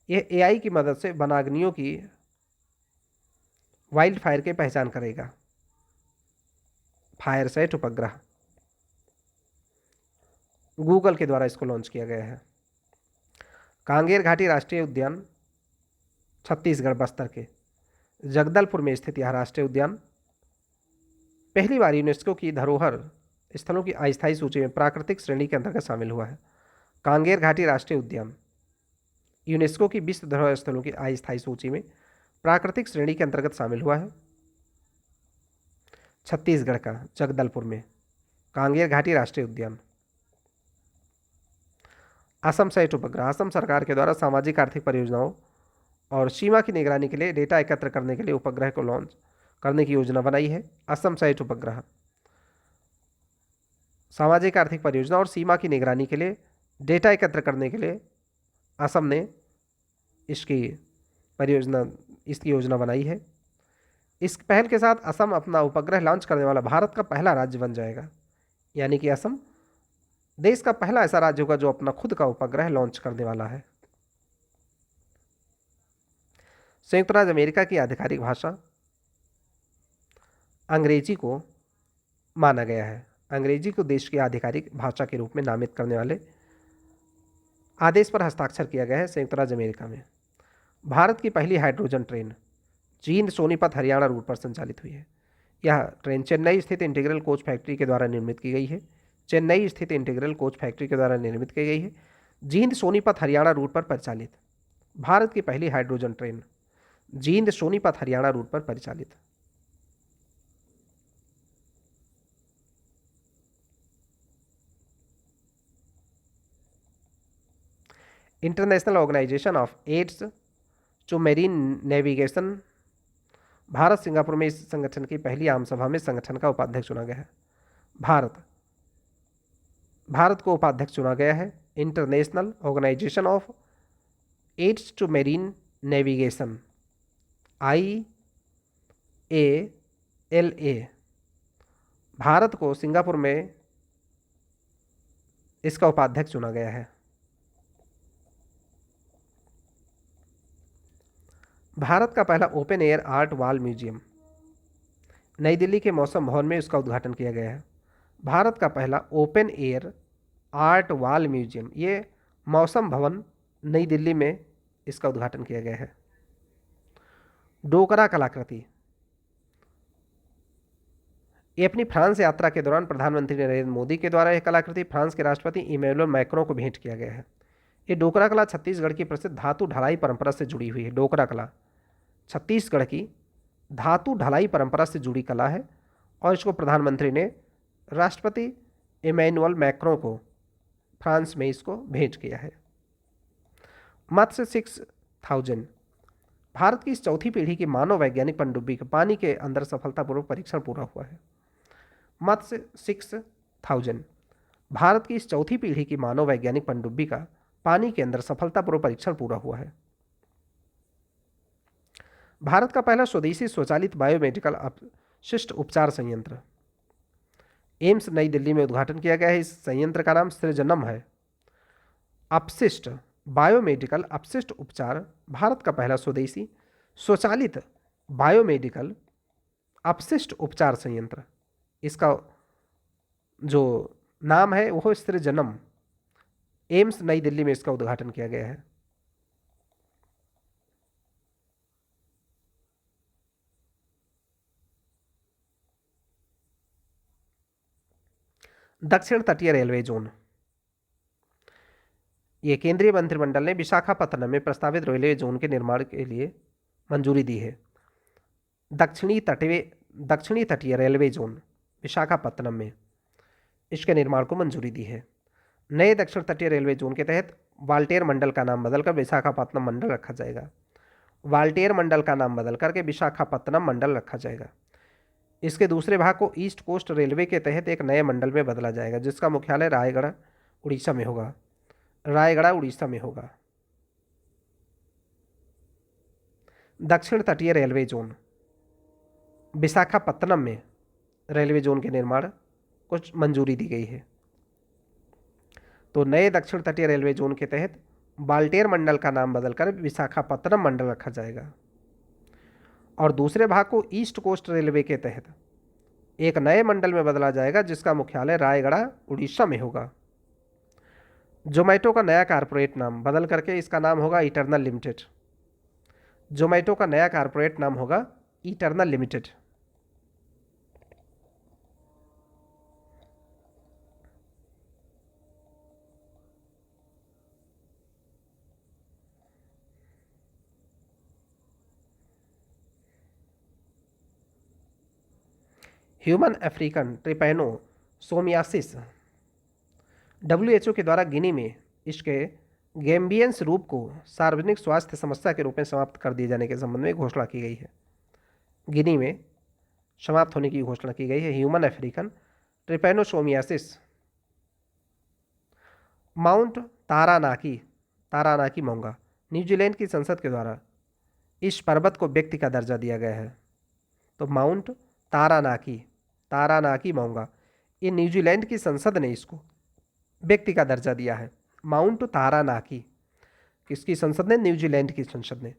यह AI की मदद से वनाग्नियों की वाइल्ड फायर की पहचान करेगा। फायरसाइट उपग्रह गूगल के द्वारा इसको लॉन्च किया गया है। कांगेर घाटी राष्ट्रीय उद्यान छत्तीसगढ़ बस्तर के जगदलपुर में स्थित यह राष्ट्रीय उद्यान पहली बार यूनेस्को की धरोहर स्थलों की अस्थायी सूची में प्राकृतिक श्रेणी के अंतर्गत शामिल हुआ है। कांगेर घाटी राष्ट्रीय उद्यान यूनेस्को की विश्व धरोहर स्थलों की अस्थायी सूची में प्राकृतिक श्रेणी के अंतर्गत शामिल हुआ है। छत्तीसगढ़ का जगदलपुर में कांगेर घाटी राष्ट्रीय उद्यान। असम साइट उपग्रह, असम सरकार के द्वारा सामाजिक आर्थिक परियोजनाओं और सीमा की निगरानी के लिए डेटा एकत्र करने के लिए उपग्रह को लॉन्च करने की योजना बनाई है। असम साइट उपग्रह सामाजिक आर्थिक परियोजना और सीमा की निगरानी के लिए डेटा एकत्र करने के लिए असम ने इसकी योजना बनाई है। इस पहल के साथ असम अपना उपग्रह लॉन्च करने वाला भारत का पहला राज्य बन जाएगा, यानी कि असम देश का पहला ऐसा राज्य होगा जो अपना खुद का उपग्रह लॉन्च करने वाला है। संयुक्त राज्य अमेरिका की आधिकारिक भाषा अंग्रेजी को माना गया है। अंग्रेजी को देश की आधिकारिक भाषा के रूप में नामित करने वाले आदेश पर हस्ताक्षर किया गया है संयुक्त राज्य अमेरिका में। भारत की पहली hydrogen train Jind Sonipat Haryana route पर संचालित हुई है। यह ट्रेन चेन्नई स्थित इंटीग्रल कोच फैक्ट्री के द्वारा निर्मित की गई है। चेन्नई स्थित इंटीग्रल कोच फैक्ट्री के द्वारा निर्मित की गई है। जींद सोनीपत हरियाणा रूट पर परिचालित भारत की पहली hydrogen train Jind Sonipat Haryana route पर परिचालित। International Organisation of Aids to Marine Navigation, Bharat Singapore में इस संगठन की पहली आम सभा में संगठन का उपाध्यक्ष चुना गया है। भारत को उपाध्यक्ष चुना गया है International Organisation of Aids to Marine Navigation IALA। Bharat को सिंगापुर में इसका उपाध्यक्ष चुना गया है। भारत का पहला open air art wall museum, नई दिल्ली के मौसम भवन में इसका उद्घाटन किया गया है। भारत का पहला open air art wall museum, ये मौसम भवन नई दिल्ली में इसका उद्घाटन किया गया है। डोकरा कलाकृति, ये अपनी फ्रांस यात्रा के दौरान प्रधानमंत्री नरेंद्र मोदी के द्वारा यह कलाकृति फ्रांस के राष्ट्रपति इमैनुअल मैक्रों को भेंट किया गया है। ये डोकरा कला छत्तीसगढ़ की प्रसिद्ध धातु ढलाई परंपरा से जुड़ी हुई है। डोकरा कला छत्तीसगढ़ की धातु ढलाई परंपरा से जुड़ी कला है और इसको प्रधानमंत्री ने राष्ट्रपति इमैनुअल मैक्रों को फ्रांस में इसको भेंट किया है। मत्स्य 6000 भारत की इस चौथी पीढ़ी की मानव वैज्ञानिक पनडुब्बी का पानी के अंदर सफलतापूर्वक परीक्षण पूरा हुआ है। मत्स्य 6000 भारत की इस चौथी पीढ़ी की मानव वैज्ञानिक पनडुब्बी का पानी के अंदर सफलतापूर्वक परीक्षण पूरा हुआ है। भारत का पहला स्वदेशी स्वचालित बायोमेडिकल अपशिष्ट उपचार संयंत्र एम्स नई दिल्ली में उद्घाटन किया गया है। इस संयंत्र का नाम सृजनम है। अपशिष्ट बायोमेडिकल अपशिष्ट उपचार भारत का पहला स्वदेशी स्वचालित बायोमेडिकल अपशिष्ट उपचार संयंत्र, इसका जो नाम है वो सृजनम। एम्स नई दिल्ली में इसका उद्घाटन किया गया है। दक्षिण तटीय रेलवे जोन, ये केंद्रीय मंत्रिमंडल ने विशाखापत्तनम में प्रस्तावित रेलवे जोन के निर्माण के लिए मंजूरी दी है। दक्षिणी तटीय रेलवे जोन विशाखापत्तनम में इसके निर्माण को मंजूरी दी है। नए दक्षिण तटीय रेलवे जोन के तहत वाल्टेर मंडल का नाम बदलकर विशाखापत्तनम मंडल रखा जाएगा। वाल्टेर मंडल का नाम बदल करके विशाखापत्तनम मंडल रखा जाएगा। इसके दूसरे भाग को ईस्ट कोस्ट रेलवे के तहत एक नए मंडल में बदला जाएगा जिसका मुख्यालय रायगढ़ उड़ीसा में होगा। रायगढ़ उड़ीसा में होगा। दक्षिण तटीय रेलवे जोन विशाखापत्तनम में रेलवे जोन के निर्माण को मंजूरी दी गई है। तो नए दक्षिण तटीय रेलवे जोन के तहत वाल्टेर मंडल का नाम बदलकर विशाखापत्तनम मंडल रखा जाएगा और दूसरे भाग को ईस्ट कोस्ट रेलवे के तहत एक नए मंडल में बदला जाएगा जिसका मुख्यालय रायगढ़ उड़ीसा में होगा। जोमैटो का नया कारपोरेट नाम बदल करके इसका नाम होगा इटर्नल लिमिटेड। जोमैटो का नया कारपोरेट नाम होगा eternal limited. Human African trypanosomiasis WHO के द्वारा गिनी में इसके गैम्बियंस रूप को सार्वजनिक स्वास्थ्य समस्या के रूप में समाप्त कर दिए जाने के संबंध में घोषणा की गई है। गिनी में समाप्त होने की घोषणा की गई है ह्यूमन अफ्रीकन ट्रिपैनोसोमियासिस। माउंट तारानाकी मोंगा न्यूजीलैंड की संसद के द्वारा इस पर्वत को व्यक्ति का दर्जा दिया गया है। तो माउंट तारानाकी मोंगा, ये न्यूजीलैंड की संसद ने इसको व्यक्ति का दर्जा दिया है। माउंट तारानाकी किसकी संसद ने? न्यूजीलैंड की संसद ने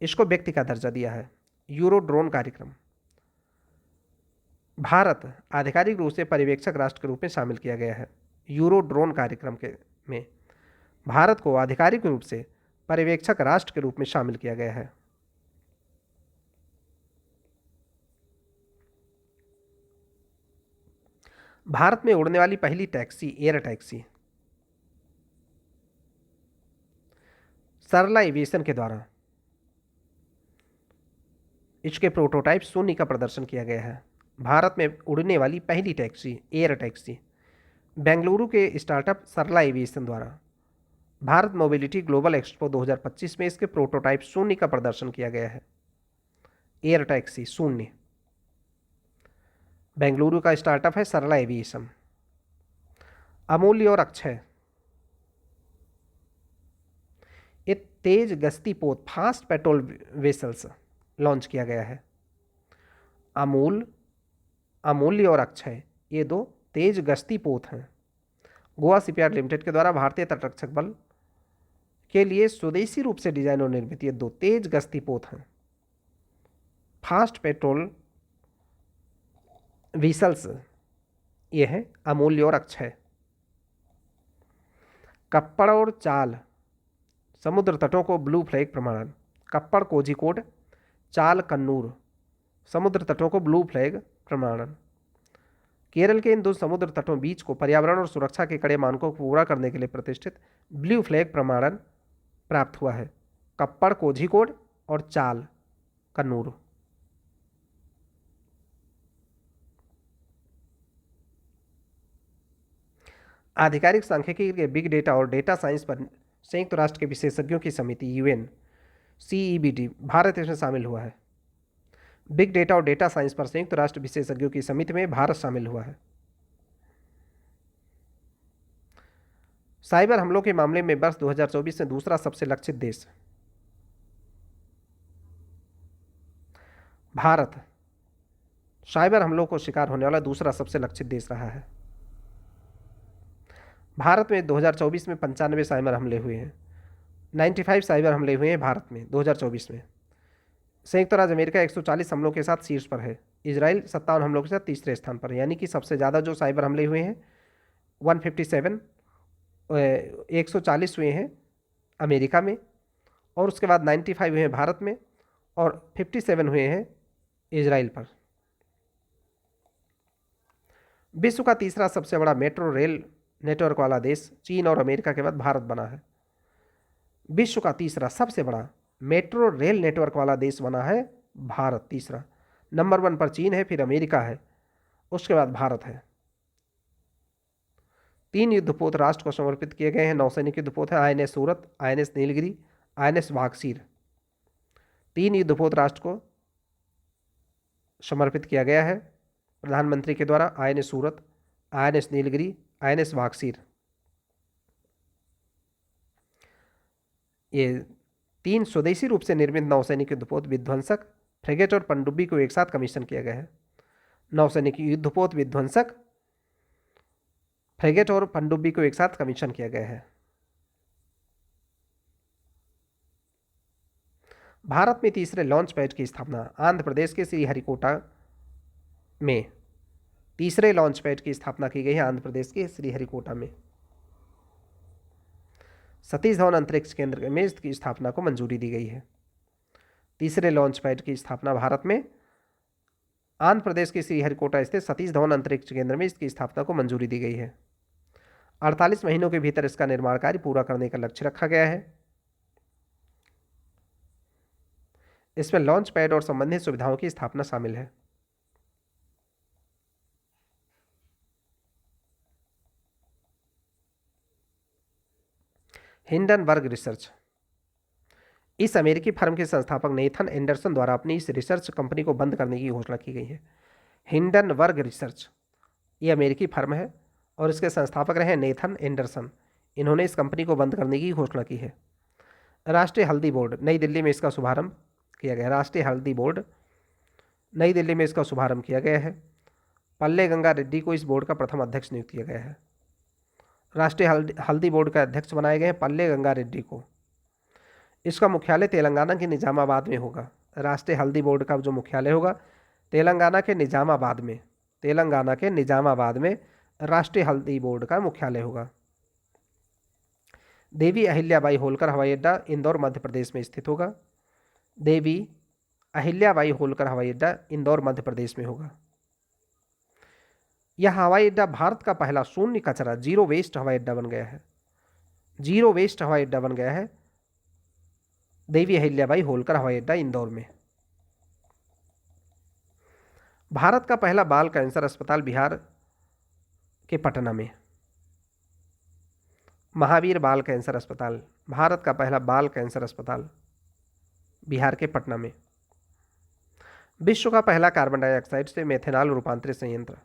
इसको व्यक्ति का दर्जा दिया है। यूरो ड्रोन कार्यक्रम, भारत आधिकारिक रूप से पर्यवेक्षक राष्ट्र के रूप में शामिल किया गया है। यूरो ड्रोन कार्यक्रम के में भारत को आधिकारिक रूप से पर्यवेक्षक राष्ट्र के रूप में शामिल किया गया है। भारत में उड़ने वाली पहली टैक्सी एयर टैक्सी सरला एविएशन के द्वारा इसके प्रोटोटाइप शून्य का प्रदर्शन किया गया है। भारत में उड़ने वाली पहली टैक्सी एयर टैक्सी बेंगलुरु के स्टार्टअप सरला एविएशन द्वारा भारत मोबिलिटी ग्लोबल एक्सपो 2025 में इसके प्रोटोटाइप शून्य का प्रदर्शन किया गया है। एयर टैक्सी शून्य बेंगलुरु का स्टार्टअप है सरला एविएशन। अमूल्य और अक्षय, ये तेज गश्ती पोत फास्ट पेट्रोल वेसल्स लॉन्च किया गया है। अमूल्य और अक्षय ये दो तेज गश्ती पोत हैं। गोवा शिपयार्ड लिमिटेड के द्वारा भारतीय तटरक्षक बल के लिए स्वदेशी रूप से डिजाइन और निर्मित ये दो तेज गश्ती पोत हैं। फास्ट पेट्रोल वेसल्स ये है अमूल्य और अक्षय। कप्पड़ और चाल समुद्र तटों को ब्लू फ्लैग प्रमाणन। कप्पड़ कोझिकोड, चाल कन्नूर समुद्र तटों को ब्लू फ्लैग प्रमाणन। केरल के इन दो समुद्र तटों बीच को पर्यावरण और सुरक्षा के कड़े मानकों को पूरा करने के लिए प्रतिष्ठित ब्लू फ्लैग प्रमाणन प्राप्त हुआ है। कप्पड़ कोझिकोड और चाल कन्नूर। आधिकारिक सांख्यिकी के बिग डेटा और डेटा साइंस पर संयुक्त राष्ट्र के विशेषज्ञों की समिति यूएन सीईबीटी भारत इसमें शामिल हुआ है। बिग डेटा और डेटा साइंस पर संयुक्त राष्ट्र विशेषज्ञों की समिति में भारत शामिल हुआ है। साइबर हमलों के मामले में वर्ष 2024 में दूसरा सबसे लक्षित देश भारत साइबर हमलों को शिकार होने वाला दूसरा सबसे लक्षित देश रहा है। भारत में 2024 में 95 साइबर हमले हुए हैं। 95 साइबर हमले हुए हैं भारत में 2024 में। संयुक्त राज्य अमेरिका 140 हमलों के साथ शीर्ष पर है। इजराइल 57 हमलों के साथ तीसरे स्थान पर है। यानी कि सबसे ज़्यादा जो साइबर हमले हुए हैं 157 140 हुए हैं अमेरिका में, और उसके बाद 95 हुए हैं भारत में, और 57 हुए हैं इजराइल पर। विश्व का तीसरा सबसे बड़ा मेट्रो रेल नेटवर्क वाला देश चीन और अमेरिका के बाद भारत बना है। विश्व का तीसरा सबसे बड़ा मेट्रो रेल नेटवर्क वाला देश बना है भारत, तीसरा। नंबर 1 पर चीन है, फिर अमेरिका है, उसके बाद भारत है। 3 युद्धपोत राष्ट्र को समर्पित किए गए हैं। नौसैनिक युद्धपोत है INS सूरत, INS नीलगिरी, INS वागसीर। 3 युद्धपोत राष्ट्र को समर्पित किया गया है प्रधानमंत्री के द्वारा। INS सूरत, INS नीलगिरी, INS वागसीर। ये 3 स्वदेशी रूप से निर्मित नौसैनिक युद्धपोत विध्वंसक, फ्रिगेट और पनडुब्बी को एक साथ कमीशन किया गया है। नौसैनिक युद्धपोत विध्वंसक, फ्रिगेट और पनडुब्बी को एक साथ कमीशन किया गया है। भारत में तीसरे लॉन्च पैड की स्थापना आंध्र प्रदेश के श्रीहरिकोटा में। तीसरे लॉन्च पैड की स्थापना की गई है आंध्र प्रदेश के श्रीहरिकोटा में। सतीश धवन अंतरिक्ष केंद्र में इसकी स्थापना को मंजूरी दी गई है। तीसरे लॉन्च पैड की स्थापना भारत में आंध्र प्रदेश के श्रीहरिकोटा स्थित सतीश धवन अंतरिक्ष केंद्र में इसकी स्थापना को मंजूरी दी गई है। 48 महीनों के भीतर इसका निर्माण कार्य पूरा करने का लक्ष्य रखा गया है। इसमें लॉन्च पैड और संबंधित सुविधाओं की स्थापना शामिल है। Hindenburg research. इस अमेरिकी फर्म के संस्थापक नेथन एंडरसन द्वारा अपनी इस रिसर्च कंपनी को बंद करने की घोषणा की गई है। हिंडनबर्ग रिसर्च ये अमेरिकी फर्म है और इसके संस्थापक रहे नेथन एंडरसन। इन्होंने इस कंपनी को बंद करने की घोषणा की है। राष्ट्रीय हल्दी बोर्ड नई दिल्ली में इसका शुभारंभ किया गया। राष्ट्रीय हल्दी बोर्ड नई दिल्ली में इसका शुभारंभ किया गया है। पल्ले गंगा रेड्डी को इस बोर्ड का प्रथम अध्यक्ष नियुक्त किया गया है। राष्ट्रीय हल्दी बोर्ड का अध्यक्ष बनाए गए हैं पल्ले गंगा रेड्डी को। इसका मुख्यालय तेलंगाना के निजामाबाद में होगा। राष्ट्रीय हल्दी बोर्ड का जो मुख्यालय होगा तेलंगाना के निजामाबाद में। तेलंगाना के निजामाबाद में राष्ट्रीय हल्दी बोर्ड का मुख्यालय होगा। देवी अहिल्याबाई होलकर हवाई अड्डा इंदौर मध्य प्रदेश में स्थित होगा। देवी अहिल्याबाई होलकर हवाई अड्डा इंदौर मध्य प्रदेश में होगा। यह हवाई अड्डा भारत का पहला शून्य कचरा जीरो वेस्ट हवाई अड्डा बन गया है। जीरो वेस्ट हवाई अड्डा बन गया है देवी अहिल्याबाई होलकर हवाई अड्डा इंदौर में। भारत का पहला बाल कैंसर अस्पताल बिहार के पटना में। महावीर बाल कैंसर अस्पताल भारत का पहला बाल कैंसर अस्पताल बिहार के पटना में। विश्व का पहला कार्बन डाइऑक्साइड से मेथेनॉल रूपांतरित संयंत्र।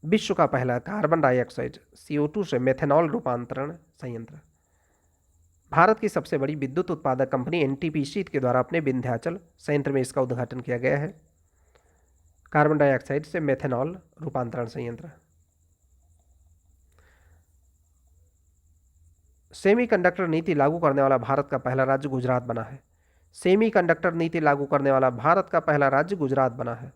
विश्व का पहला कार्बन डाइऑक्साइड CO2 से मेथेनॉल रूपांतरण संयंत्र। भारत की सबसे बड़ी विद्युत उत्पादक कंपनी NTPC के द्वारा अपने विंध्याचल संयंत्र में इसका उद्घाटन किया गया है। कार्बन डाइऑक्साइड से मेथेनॉल रूपांतरण संयंत्र। सेमीकंडक्टर नीति लागू करने वाला भारत का पहला राज्य गुजरात बना है। सेमीकंडक्टर नीति लागू करने वाला भारत का पहला राज्य गुजरात बना है।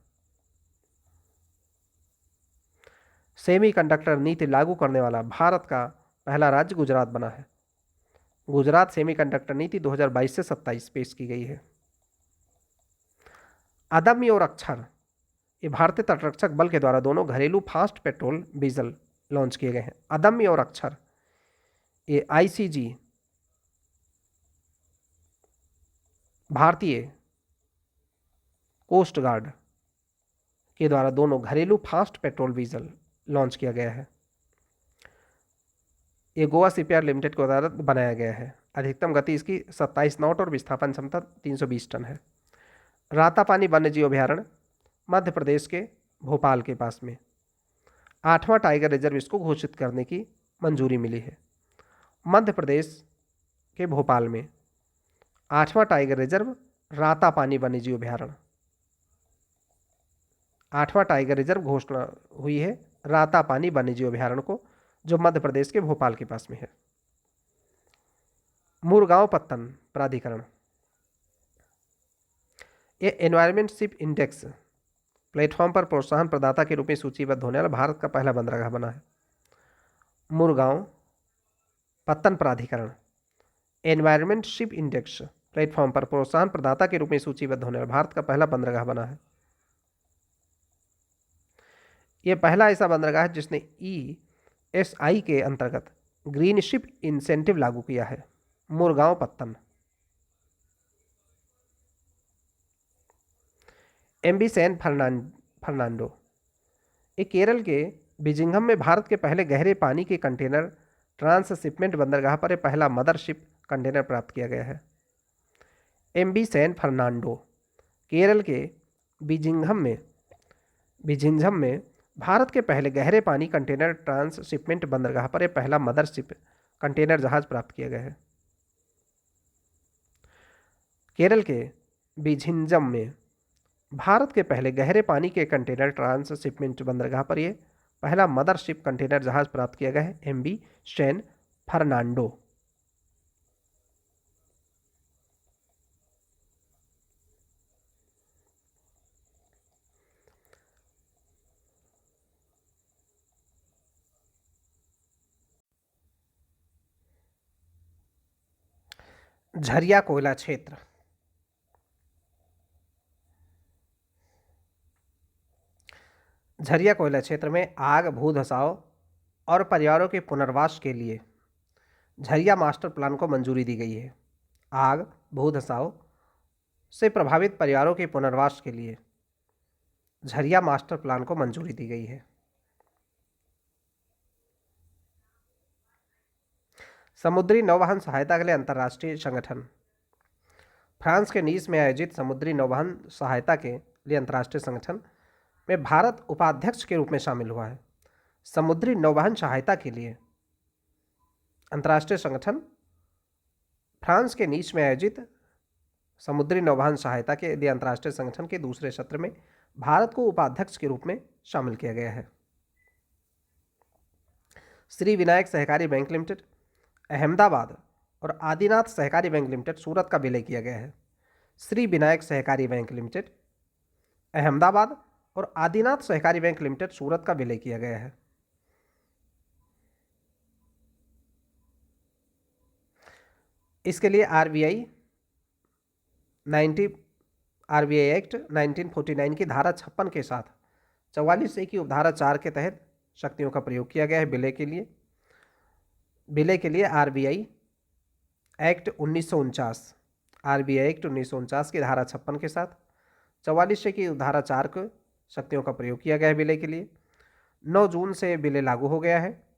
सेमीकंडक्टर नीति लागू करने वाला भारत का पहला राज्य गुजरात बना है। गुजरात सेमीकंडक्टर नीति 2022 से 27 पेश की गई है। अदम्य और अक्षर ये भारतीय तटरक्षक बल के द्वारा दोनों घरेलू फास्ट पेट्रोल डीजल लॉन्च किए गए हैं। अदम्य और अक्षर, ये आईसीजी भारतीय कोस्ट गार्ड के द्वारा दोनों घरेलू फास्ट पेट्रोल डीजल लॉन्च किया गया है। ये गोवा सीपीआर लिमिटेड के द्वारा बनाया गया है। अधिकतम गति इसकी 27 नॉट और विस्थापन क्षमता 320 टन है। रातापानी वन्यजीव अभयारण्य मध्य प्रदेश के भोपाल के पास में। 8वां टाइगर रिजर्व इसको घोषित करने की मंजूरी मिली है। मध्य प्रदेश के भोपाल में 8वां टाइगर रिजर्व रातापानी वन्यजीव अभयारण्य, 8वां टाइगर रिजर्व घोषणा हुई है रातापानी वन्यजीव अभयारण्य को, जो मध्य प्रदेश के भोपाल के पास में है। मुरगांव पत्तन प्राधिकरण, ये एनवायरमेंटशिप इंडेक्स प्लेटफॉर्म पर प्रोत्साहन प्रदाता के रूप में सूचीबद्ध होने वाला भारत का पहला बंदरगाह बना है। मुरगांव पत्तन प्राधिकरण एनवायरमेंटशिप इंडेक्स प्लेटफॉर्म पर प्रोत्साहन प्रदाता के रूप में सूचीबद्ध होने वाला भारत का पहला बंदरगाह बना है। यह पहला ऐसा बंदरगाह है जिसने ESI के अंतर्गत ग्रीन शिप इंसेंटिव लागू किया है। मुरगांव पत्तन। MV सैन फर्नांडो, ये केरल के बिजिंघम में भारत के पहले गहरे पानी के कंटेनर ट्रांसशिपमेंट बंदरगाह पर पहला मदरशिप कंटेनर प्राप्त किया गया है। MV सैन फर्नांडो केरल के बिजिंघम में भारत के पहले गहरे पानी कंटेनर ट्रांसशिपमेंट बंदरगाह पर पहला मदरशिप कंटेनर जहाज प्राप्त किया गया है। केरल के बिझिंजम में भारत के पहले गहरे पानी के कंटेनर ट्रांसशिपमेंट बंदरगाह पर यह पहला मदरशिप कंटेनर जहाज प्राप्त किया गया है। MV San Fernando. झरिया कोयला क्षेत्र, झरिया कोयला क्षेत्र में आग, भूधसाव और परिवारों के पुनर्वास के लिए झरिया मास्टर प्लान को मंजूरी दी गई है। आग, भूधसाव से प्रभावित परिवारों के पुनर्वास के लिए झरिया मास्टर प्लान को मंजूरी दी गई है। समुद्री नौवहन सहायता के लिए अंतर्राष्ट्रीय संगठन, फ्रांस के नीस में आयोजित समुद्री नौवहन सहायता के लिए अंतर्राष्ट्रीय संगठन में भारत उपाध्यक्ष के रूप में शामिल हुआ है। समुद्री नौवहन सहायता के लिए अंतर्राष्ट्रीय संगठन फ्रांस के नीस में आयोजित समुद्री नौवहन सहायता के लिए अंतर्राष्ट्रीय संगठन के दूसरे सत्र में भारत को उपाध्यक्ष के रूप में शामिल किया गया है। श्री विनायक सहकारी बैंक लिमिटेड अहमदाबाद और आदिनाथ सहकारी बैंक लिमिटेड सूरत का विलय किया गया है। श्री विनायक सहकारी बैंक लिमिटेड अहमदाबाद और आदिनाथ सहकारी बैंक लिमिटेड सूरत का विलय किया गया है। इसके लिए आरबीआई एक्ट 1949 की धारा 56 के साथ 44A की उपधारा 4 के तहत शक्तियों का प्रयोग किया गया है। विलय के लिए आरबीआई एक्ट 1949 की धारा 56 के साथ 44A की धारा 4 को शक्तियों का प्रयोग किया गया है। विलय के लिए 9 जून से विलय लागू हो गया है।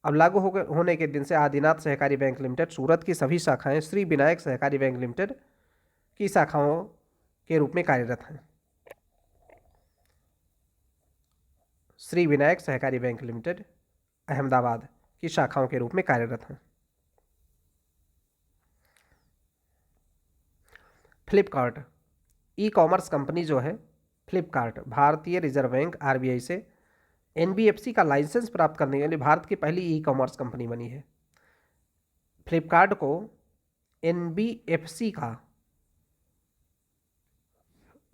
अब लागू होने के दिन से आदिनाथ सहकारी बैंक लिमिटेड सूरत की सभी शाखाएं श्री विनायक सहकारी बैंक लिमिटेड की शाखाओं के रूप में कार्यरत हैं। श्री विनायक सहकारी बैंक लिमिटेड अहमदाबाद की शाखाओं के रूप में कार्यरत हैं। फ्लिपकार्ट ई-कॉमर्स कंपनी जो है फ्लिपकार्ट, भारतीय रिजर्व बैंक आरबीआई से एनबीएफसी का लाइसेंस प्राप्त करने के लिए भारत की पहली ई-कॉमर्स कंपनी बनी है। फ्लिपकार्ट को एनबीएफसी का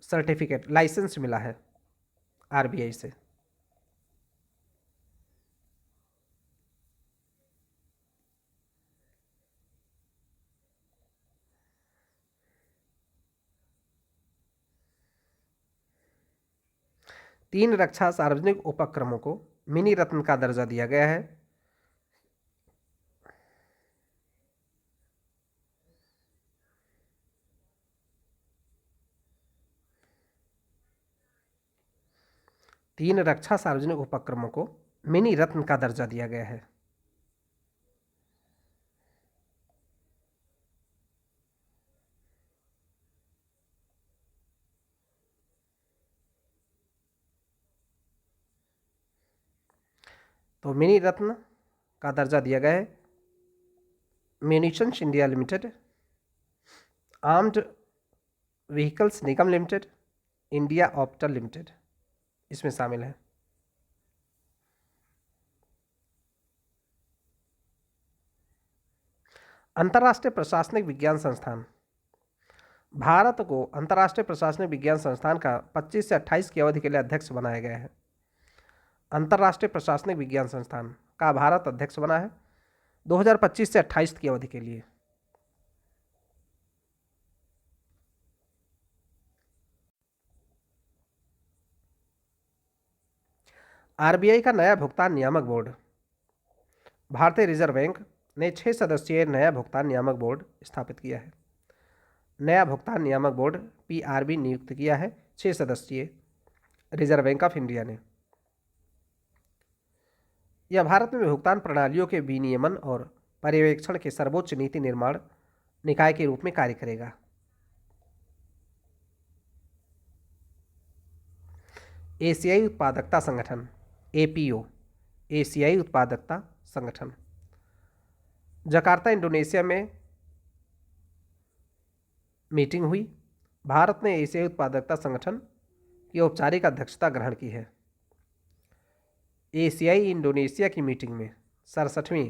सर्टिफिकेट लाइसेंस मिला है आरबीआई से। 3 रक्षा सार्वजनिक उपक्रमों को मिनी रत्न का दर्जा दिया गया है। तीन रक्षा सार्वजनिक उपक्रमों को मिनी रत्न का दर्जा दिया गया है। तो मिनी रत्न का दर्जा दिया गया है munitions India limited, armoured vehicles Nigam limited, India Optel limited इसमें शामिल है। अंतर्राष्ट्रीय प्रशासनिक विज्ञान संस्थान। भारत को अंतर्राष्ट्रीय प्रशासनिक विज्ञान संस्थान का 25 से 28 की अवधि के लिए अध्यक्ष बनाया गया है। अंतर्राष्ट्रीय प्रशासनिक विज्ञान संस्थान का भारत अध्यक्ष बना है 2025 से 28 की अवधि के लिए। आरबीआई का नया भुगतान नियामक बोर्ड। भारतीय रिजर्व बैंक ने 6 सदस्यीय नया भुगतान नियामक बोर्ड स्थापित किया है। नया भुगतान नियामक बोर्ड पीआरबी नियुक्त किया है 6 सदस्यीय रिजर्व बैंक ऑफ इंडिया ने। यह भारत में भुगतान प्रणालियों के विनियमन और पर्यवेक्षण के सर्वोच्च नीति निर्माण निकाय के रूप में कार्य करेगा। एशियाई उत्पादकता संगठन एपीओ, एशियाई उत्पादकता संगठन जकार्ता इंडोनेशिया में मीटिंग हुई। भारत ने एशियाई उत्पादकता संगठन की औपचारिक अध्यक्षता ग्रहण की है। एशियाई इंडोनेशिया की मीटिंग में 67वीं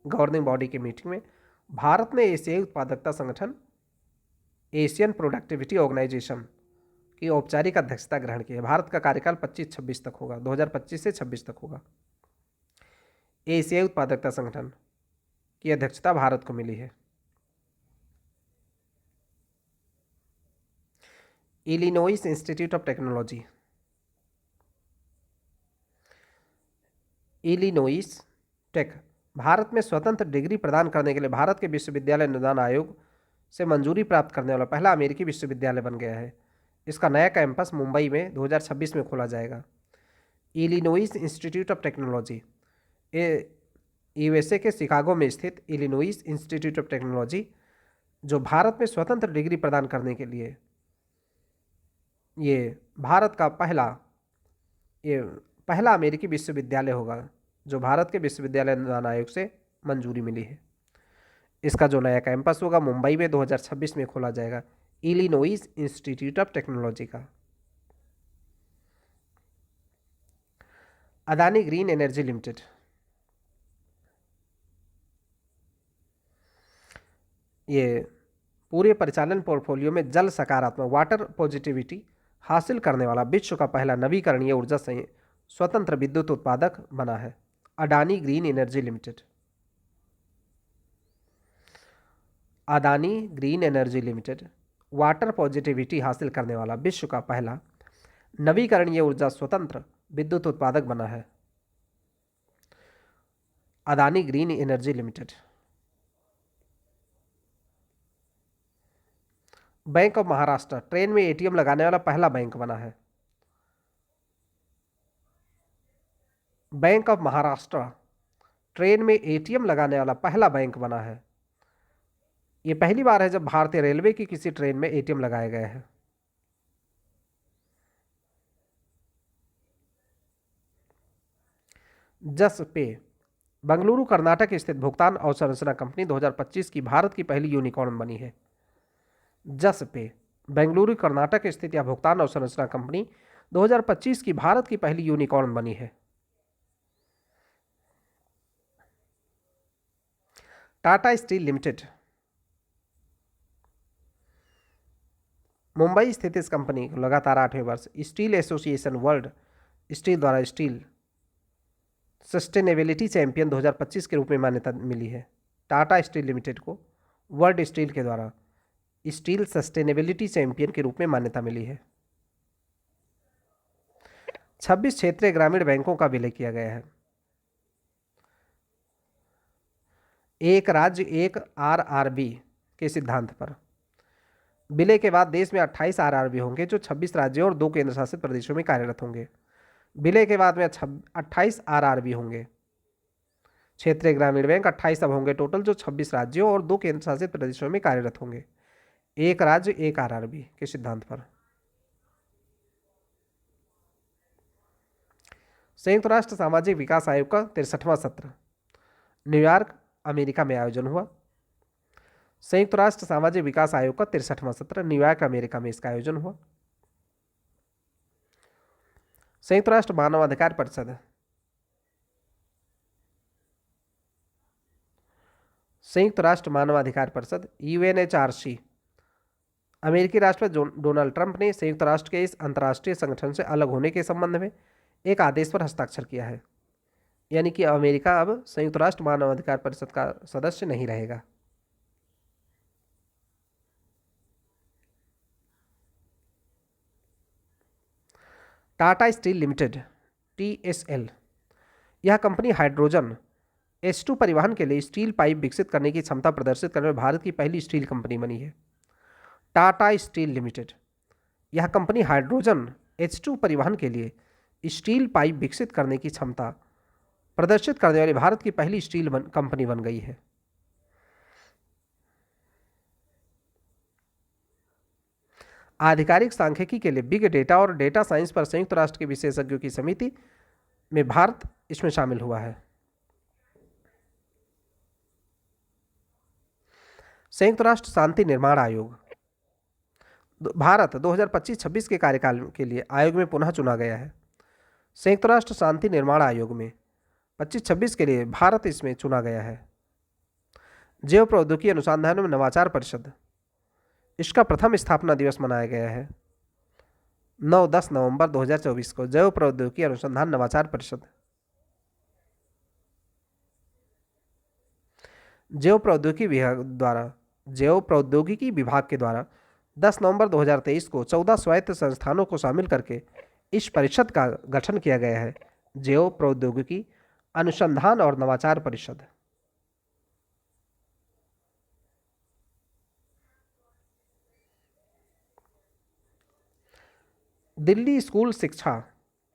गवर्निंग बॉडी की मीटिंग में भारत ने एशियाई उत्पादकता संगठन एशियन प्रोडक्टिविटी ऑर्गेनाइजेशन की औपचारिक अध्यक्षता ग्रहण की है। भारत का कार्यकाल 25-26 तक होगा, 2025 से 26 तक होगा। एशियाई उत्पादकता संगठन की अध्यक्षता भारत को मिली है। Illinois Institute of Technology, Illinois Tech Bharat में स्वतंत्र डिग्री प्रदान करने के लिए भारत के विश्वविद्यालय अनुदान आयोग से मंजूरी प्राप्त करने वाला पहला अमेरिकी विश्वविद्यालय बन गया है। इसका नया कैंपस मुंबई में 2026 में खोला जाएगा। Illinois Institute of technology USA के शिकागो में स्थित इलिनोइस इंस्टीट्यूट ऑफ टेक्नोलॉजी जो भारत में स्वतंत्र डिग्री प्रदान करने के लिए ये भारत का पहला अमेरिकी विश्वविद्यालय होगा जो भारत के विश्वविद्यालय अनुदान आयोग से मंजूरी मिली है। इसका जो नया कैंपस होगा मुंबई में 2026 में खोला जाएगा, इलिनोइस इंस्टीट्यूट ऑफ टेक्नोलॉजी का। अदानी ग्रीन एनर्जी लिमिटेड, ये पूरे परिचालन पोर्टफोलियो में जल सकारात्मक वाटर पॉजिटिविटी हासिल करने वाला विश्व का पहला नवीकरणीय ऊर्जा स्वतंत्र विद्युत उत्पादक बना है। Adani green energy limited, Adani green energy limited water positivity हासिल करने वाला विश्व का पहला नवीकरणीय ऊर्जा स्वतंत्र विद्युत उत्पादक बना है। Adani green energy limited. Bank of Maharashtra train में एटीएम लगाने वाला पहला बैंक बना है। बैंक ऑफ महाराष्ट्र ट्रेन में एटीएम लगाने वाला पहला बैंक बना है। ये पहली बार है जब भारतीय रेलवे की किसी ट्रेन में एटीएम लगाए गए हैं। जस पे बेंगलुरु कर्नाटक स्थित भुगतान अवसंरचना कंपनी 2025 की भारत की पहली यूनिकॉर्न बनी है। जस पे बेंगलुरु कर्नाटक स्थित यह भुगतान अवसंरचना कंपनी 2025 की भारत की पहली यूनिकॉर्न बनी है। टाटा स्टील लिमिटेड, मुंबई स्थित इस कंपनी को लगातार 8वें वर्ष स्टील एसोसिएशन वर्ल्ड स्टील द्वारा स्टील सस्टेनेबिलिटी चैंपियन 2025 के रूप में मान्यता मिली है। टाटा स्टील लिमिटेड को वर्ल्ड स्टील के द्वारा स्टील सस्टेनेबिलिटी चैंपियन के रूप में मान्यता मिली है। 26 क्षेत्रीय ग्रामीण बैंकों का विलय किया गया है। एक राज्य एक आरआरबी के सिद्धांत पर। विलय के बाद देश में 28 आरआरबी होंगे जो 26 राज्यों और 2 केंद्र शासित प्रदेशों में कार्यरत होंगे। विलय के बाद में 28 आरआरबी होंगे। क्षेत्रीय ग्रामीण बैंक 28 अब होंगे टोटल, जो 26 राज्यों और 2 केंद्र शासित प्रदेशों में कार्यरत होंगे। एक राज्य एक आरआरबी के सिद्धांत पर। संयुक्त राष्ट्र सामाजिक विकास आयोग का 63वां सत्र न्यूयॉर्क, अमेरिका में आयोजन हुआ। संयुक्त राष्ट्र सामाजिक विकास आयोग का 63वां सत्र न्यूयॉर्क, अमेरिका में इसका आयोजन हुआ। संयुक्त राष्ट्र मानवाधिकार परिषद। संयुक्त राष्ट्र मानवाधिकार परिषद यूएनएचआरसी। अमेरिकी राष्ट्रपति डोनाल्ड ट्रंप ने संयुक्त राष्ट्र के इस अंतर्राष्ट्रीय संगठन से अलग होने के संबंध में एक आदेश पर हस्ताक्षर किया है, यानी कि अमेरिका अब संयुक्त राष्ट्र मानवाधिकार परिषद का सदस्य नहीं रहेगा। टाटा स्टील लिमिटेड टीएसएल, यह कंपनी हाइड्रोजन H2 परिवहन के लिए स्टील पाइप विकसित करने की क्षमता प्रदर्शित करने में भारत की पहली स्टील कंपनी बनी है। टाटा स्टील लिमिटेड, यह कंपनी हाइड्रोजन H2 परिवहन के लिए स्टील पाइप विकसित करने की क्षमता प्रदर्शित करने वाली भारत की पहली स्टील कंपनी बन गई है। आधिकारिक सांख्यिकी के लिए बिग डेटा और डेटा साइंस पर संयुक्त राष्ट्र के विशेषज्ञों की समिति में भारत इसमें शामिल हुआ है। संयुक्त राष्ट्र शांति निर्माण आयोग। भारत 2025-26 के कार्यकाल के लिए आयोग में पुनः चुना गया है। संयुक्त राष्ट्र शांति निर्माण आयोग में 25-26 के लिए भारत इसमें चुना गया है। जैव प्रौद्योगिकी अनुसंधान एवं नवाचार परिषद, इसका प्रथम स्थापना दिवस मनाया गया है 9-10 नवंबर 2024 को। जैव प्रौद्योगिकी अनुसंधान नवाचार परिषद। जैव प्रौद्योगिकी विभाग के द्वारा 10 नवंबर 2023 को 14 स्वायत्त संस्थानों को शामिल करके इस परिषद का गठन किया गया है, जैव प्रौद्योगिकी अनुसंधान और नवाचार परिषद। दिल्ली स्कूल शिक्षा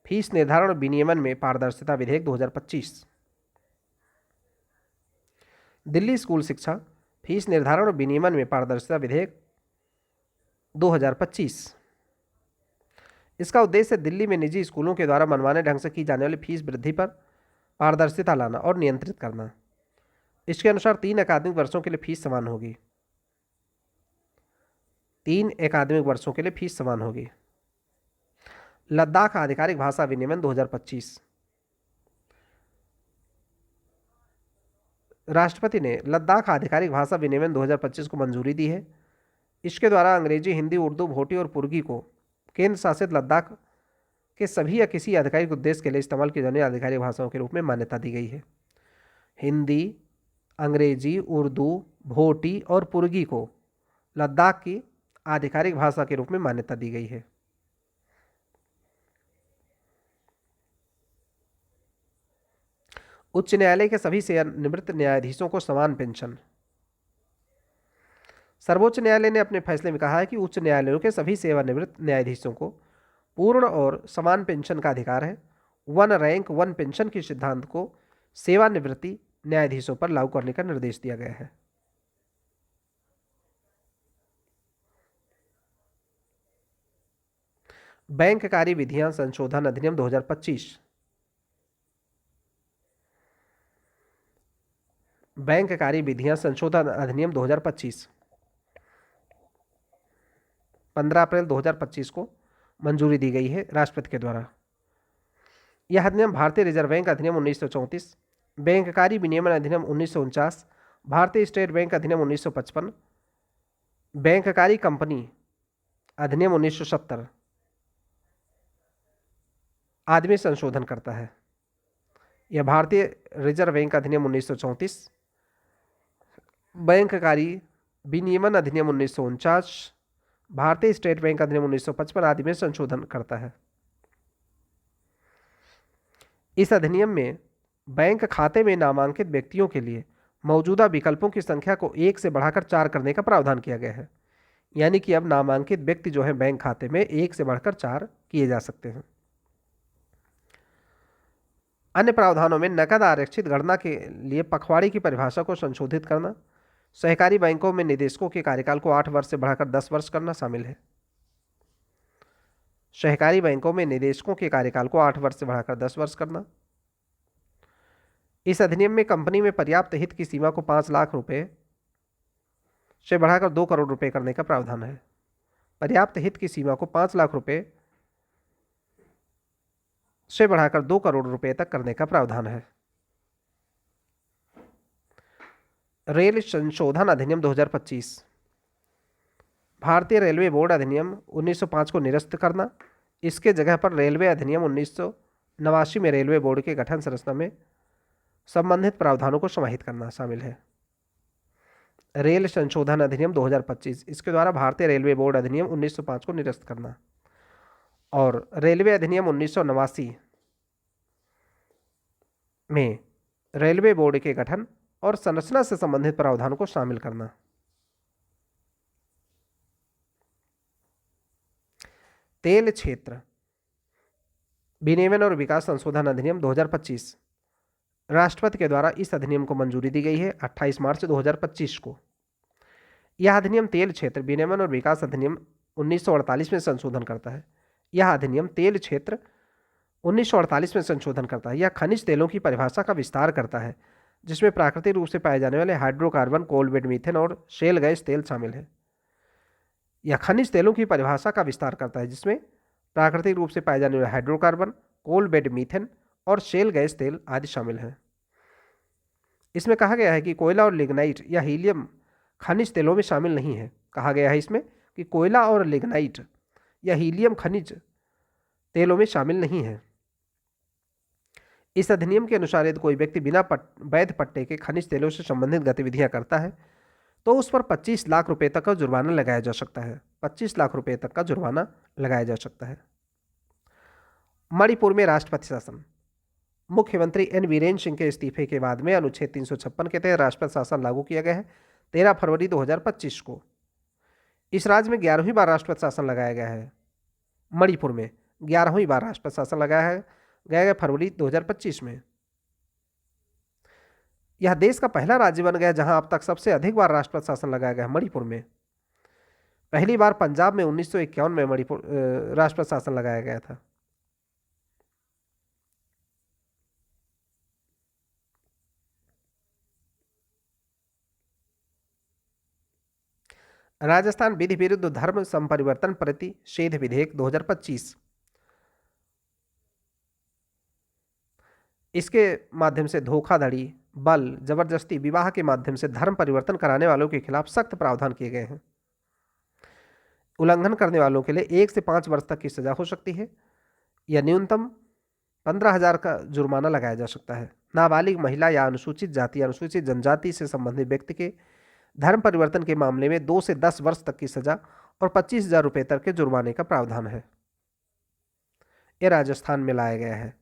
फीस निर्धारण और विनियमन में पारदर्शिता विधेयक 2025। दिल्ली स्कूल शिक्षा फीस निर्धारण और विनियमन में पारदर्शिता विधेयक 2025। इसका उद्देश्य दिल्ली में निजी स्कूलों के द्वारा मनमाने ढंग से की जाने वाली फीस वृद्धि पर पारदर्शिता लाना और नियंत्रित करना। इसके अनुसार 3 अकादमिक वर्षों के लिए फीस समान होगी। 3 अकादमिक वर्षों के लिए फीस समान होगी। लद्दाख आधिकारिक भाषा विनियमन 2025। राष्ट्रपति ने लद्दाख आधिकारिक भाषा विनियमन 2025 को मंजूरी दी है। इसके द्वारा अंग्रेजी, हिंदी, उर्दू, भोटी और पुर्गी को केंद्र शासित लद्दाख के सभी या किसी आधिकारिक उद्देश्य के लिए इस्तेमाल की जाने वाली आधिकारिक भाषाओं के रूप में मान्यता दी गई है। हिंदी, अंग्रेजी, उर्दू, भोटी और पुर्गी को लद्दाख की आधिकारिक भाषा के रूप में मान्यता दी गई है। उच्च न्यायालय के सभी सेवानिवृत्त न्यायाधीशों को समान पेंशन। सर्वोच्च न्यायालय ने अपने फैसले में कहा है कि उच्च न्यायालयों के सभी सेवानिवृत्त न्यायाधीशों को पूर्ण और समान पेंशन का अधिकार है। 1 रैंक 1 पेंशन के सिद्धांत को सेवानिवृत्ति न्यायाधीशों पर लागू करने का निर्देश दिया गया है। बैंक कार्य विधियां संशोधन अधिनियम 2025। बैंक कार्य विधियां संशोधन अधिनियम 2025 15 अप्रैल 2025 को मंजूरी दी गई है राष्ट्रपति के द्वारा। यह अधिनियम भारतीय रिजर्व बैंक अधिनियम 1934, बैंककारी विनियमन अधिनियम 1949, भारतीय स्टेट बैंक अधिनियम 1955, बैंककारी कंपनी अधिनियम 1970 आदि में संशोधन करता है। यह भारतीय रिजर्व बैंक अधिनियम 1934, बैंककारी विनियमन अधिनियम 1949, भारतीय स्टेट बैंक अधिनियम 1955 आदि में संशोधन करता है। इस अधिनियम में बैंक खाते में नामांकित व्यक्तियों के लिए मौजूदा विकल्पों की संख्या को 1 से बढ़ाकर 4 करने का प्रावधान किया गया है। यानी कि अब नामांकित व्यक्ति जो है बैंक खाते में 1 से बढ़कर 4 किए जा सकते हैं। अन्य प्रावधानों में नकद आरक्षित गणना के लिए पखवाड़े की परिभाषा को संशोधित करना, सहकारी बैंकों में निदेशकों के कार्यकाल को 8 वर्ष से बढ़ाकर 10 वर्ष करना शामिल है। सहकारी बैंकों में निदेशकों के कार्यकाल को 8 वर्ष से बढ़ाकर 10 वर्ष करना। इस अधिनियम में कंपनी में पर्याप्त हित की सीमा को 5 लाख रुपए से बढ़ाकर 2 करोड़ रुपए करने का प्रावधान है। पर्याप्त हित की सीमा को 5 लाख रुपए से बढ़ाकर 2 करोड़ रुपए तक करने का प्रावधान है। रेल संशोधन अधिनियम 2025। भारतीय रेलवे बोर्ड अधिनियम 1905 को निरस्त करना, इसके जगह पर रेलवे अधिनियम 1989 में रेलवे बोर्ड के गठन संरचना में संबंधित प्रावधानों को समाहित करना शामिल है। रेल संशोधन अधिनियम 2025, इसके द्वारा भारतीय रेलवे बोर्ड अधिनियम 1905 को निरस्त करना और रेलवे अधिनियम 1989 में रेलवे बोर्ड के गठन और संरचना से संबंधित प्रावधानों को शामिल करना। तेल क्षेत्र विनियमन और विकास संशोधन अधिनियम 2025, राष्ट्रपति के द्वारा इस अधिनियम को मंजूरी दी गई है 28 मार्च 2025 को। यह अधिनियम तेल क्षेत्र विनियमन और विकास अधिनियम 1948 में संशोधन करता है। यह अधिनियम तेल क्षेत्र 1948 में संशोधन करता है। यह खनिज तेलों की परिभाषा का विस्तार करता है, जिसमें प्राकृतिक रूप से पाए जाने वाले हाइड्रोकार्बन, कोल बेड मीथेन और शेल गैस तेल शामिल है। यह खनिज तेलों की परिभाषा का विस्तार करता है, जिसमें प्राकृतिक रूप से पाए जाने वाले हाइड्रोकार्बन, कोल बेड मीथेन और शेल गैस तेल आदि शामिल हैं। इसमें कहा गया है कि कोयला और लिग्नाइट या हीलियम खनिज तेलों में शामिल नहीं है। कहा गया है इसमें कि कोयला और लिग्नाइट या हीलियम खनिज तेलों में शामिल नहीं है। इस अधिनियम के अनुसार यदि कोई व्यक्ति बिना वैध पट्टे के खनिज तेलों से संबंधित गतिविधियां करता है तो उस पर 25 लाख रुपए तक का जुर्माना लगाया जा सकता है। 25 लाख रुपए तक का जुर्माना लगाया जा सकता है। मणिपुर में राष्ट्रपति शासन। मुख्यमंत्री एन वीरेंद्र सिंह के इस्तीफे के बाद में अनुच्छेद 356 के तहत राष्ट्रपति शासन लागू किया गया है 13 फरवरी 2025 को। इस राज्य में 11वीं बार राष्ट्रपति शासन लगाया गया है। मणिपुर में 11वीं बार राष्ट्रपति शासन लगाया गया फरवरी 2025 में। यह देश का पहला राज्य बन गया जहां अब तक सबसे अधिक बार राष्ट्रपति शासन लगाया गया है मणिपुर में। पहली बार पंजाब में 1951 में मणिपुर राष्ट्रपति शासन लगाया गया था। राजस्थान विधि विरुद्ध धर्म संपरिवर्तन प्रतिषेध विधेयक 2025, इसके माध्यम से धोखाधड़ी, बल, जबरदस्ती, विवाह के माध्यम से धर्म परिवर्तन कराने वालों के खिलाफ सख्त प्रावधान किए गए हैं। उल्लंघन करने वालों के लिए 1 से 5 वर्ष तक की सजा हो सकती है या न्यूनतम 15,000 का जुर्माना लगाया जा सकता है। नाबालिग महिला या अनुसूचित जाति, अनुसूचित जनजाति से संबंधित व्यक्ति के धर्म परिवर्तन के मामले में 2 से 10 वर्ष तक की सजा और 25,000 रुपये तक के जुर्माने का प्रावधान है। यह राजस्थान में लाया गया है।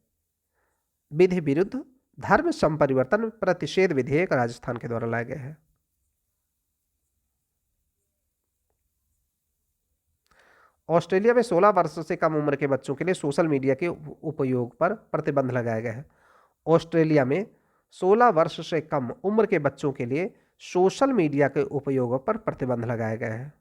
विधि विरुद्ध धर्म संपरिवर्तन प्रतिषेध विधेयक राजस्थान के द्वारा लाया गया है। ऑस्ट्रेलिया में 16 वर्ष से कम उम्र के बच्चों के लिए सोशल मीडिया के उपयोग पर प्रतिबंध लगाया गया है। ऑस्ट्रेलिया में 16 वर्ष से कम उम्र के बच्चों के लिए सोशल मीडिया के उपयोग पर प्रतिबंध लगाया गया है।